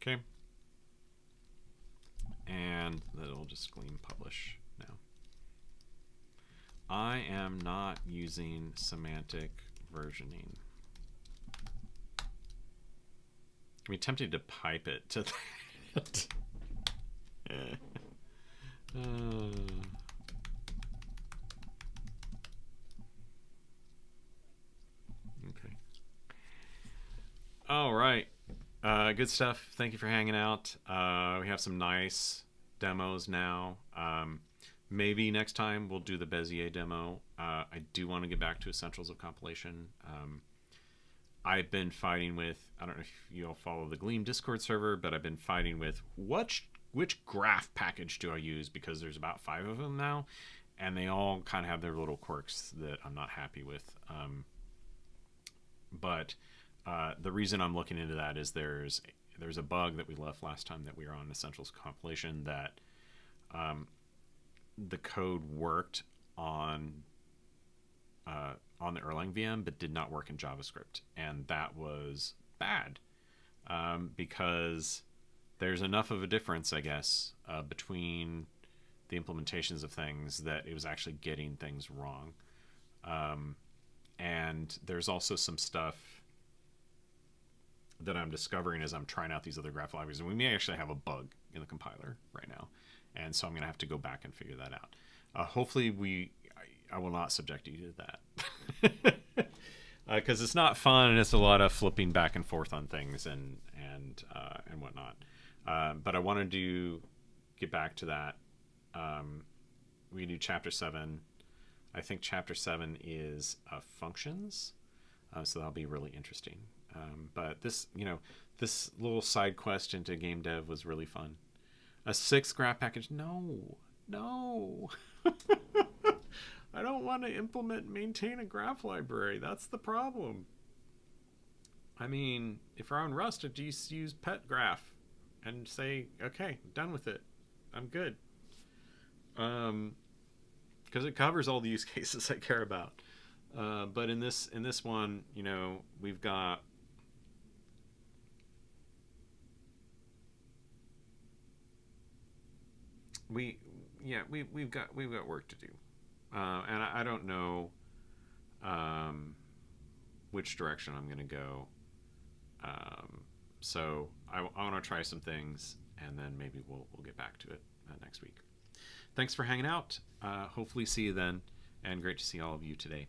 Okay. And that'll just Gleam publish now. I am not using semantic versioning. I'd be tempted to pipe it to that. Okay. All right. Good stuff. Thank you for hanging out. We have some nice demos now. Maybe next time we'll do the Bezier demo. I do want to get back to Essentials of Compilation. I've been fighting with, I don't know if you all follow the Gleam Discord server, but I've been fighting with which graph package do I use, because there's about 5 of them now, and they all kind of have their little quirks that I'm not happy with. But the reason I'm looking into that is there's a bug that we left last time that we were on Essentials compilation, that the code worked on the Erlang VM but did not work in JavaScript, and that was bad because there's enough of a difference, I guess, between the implementations of things that it was actually getting things wrong. And there's also some stuff that I'm discovering as I'm trying out these other graph libraries, and we may actually have a bug in the compiler right now, and so I'm going to have to go back and figure that out. Hopefully I will not subject you to that, because it's not fun and it's a lot of flipping back and forth on things and whatnot. But I wanted to get back to that. We do chapter 7. I think chapter 7 is functions, so that'll be really interesting. But this little side quest into game dev was really fun. A 6th graph package? No. I don't want to implement and maintain a graph library. That's the problem. I mean, if you're on Rust, I just use pet graph and say, okay, done with it. I'm good. Because it covers all the use cases I care about. But in this one, we've got we've got work to do, and I don't know which direction I'm going to go. So I want to try some things, and then maybe we'll get back to it next week. Thanks for hanging out. Hopefully see you then, and great to see all of you today.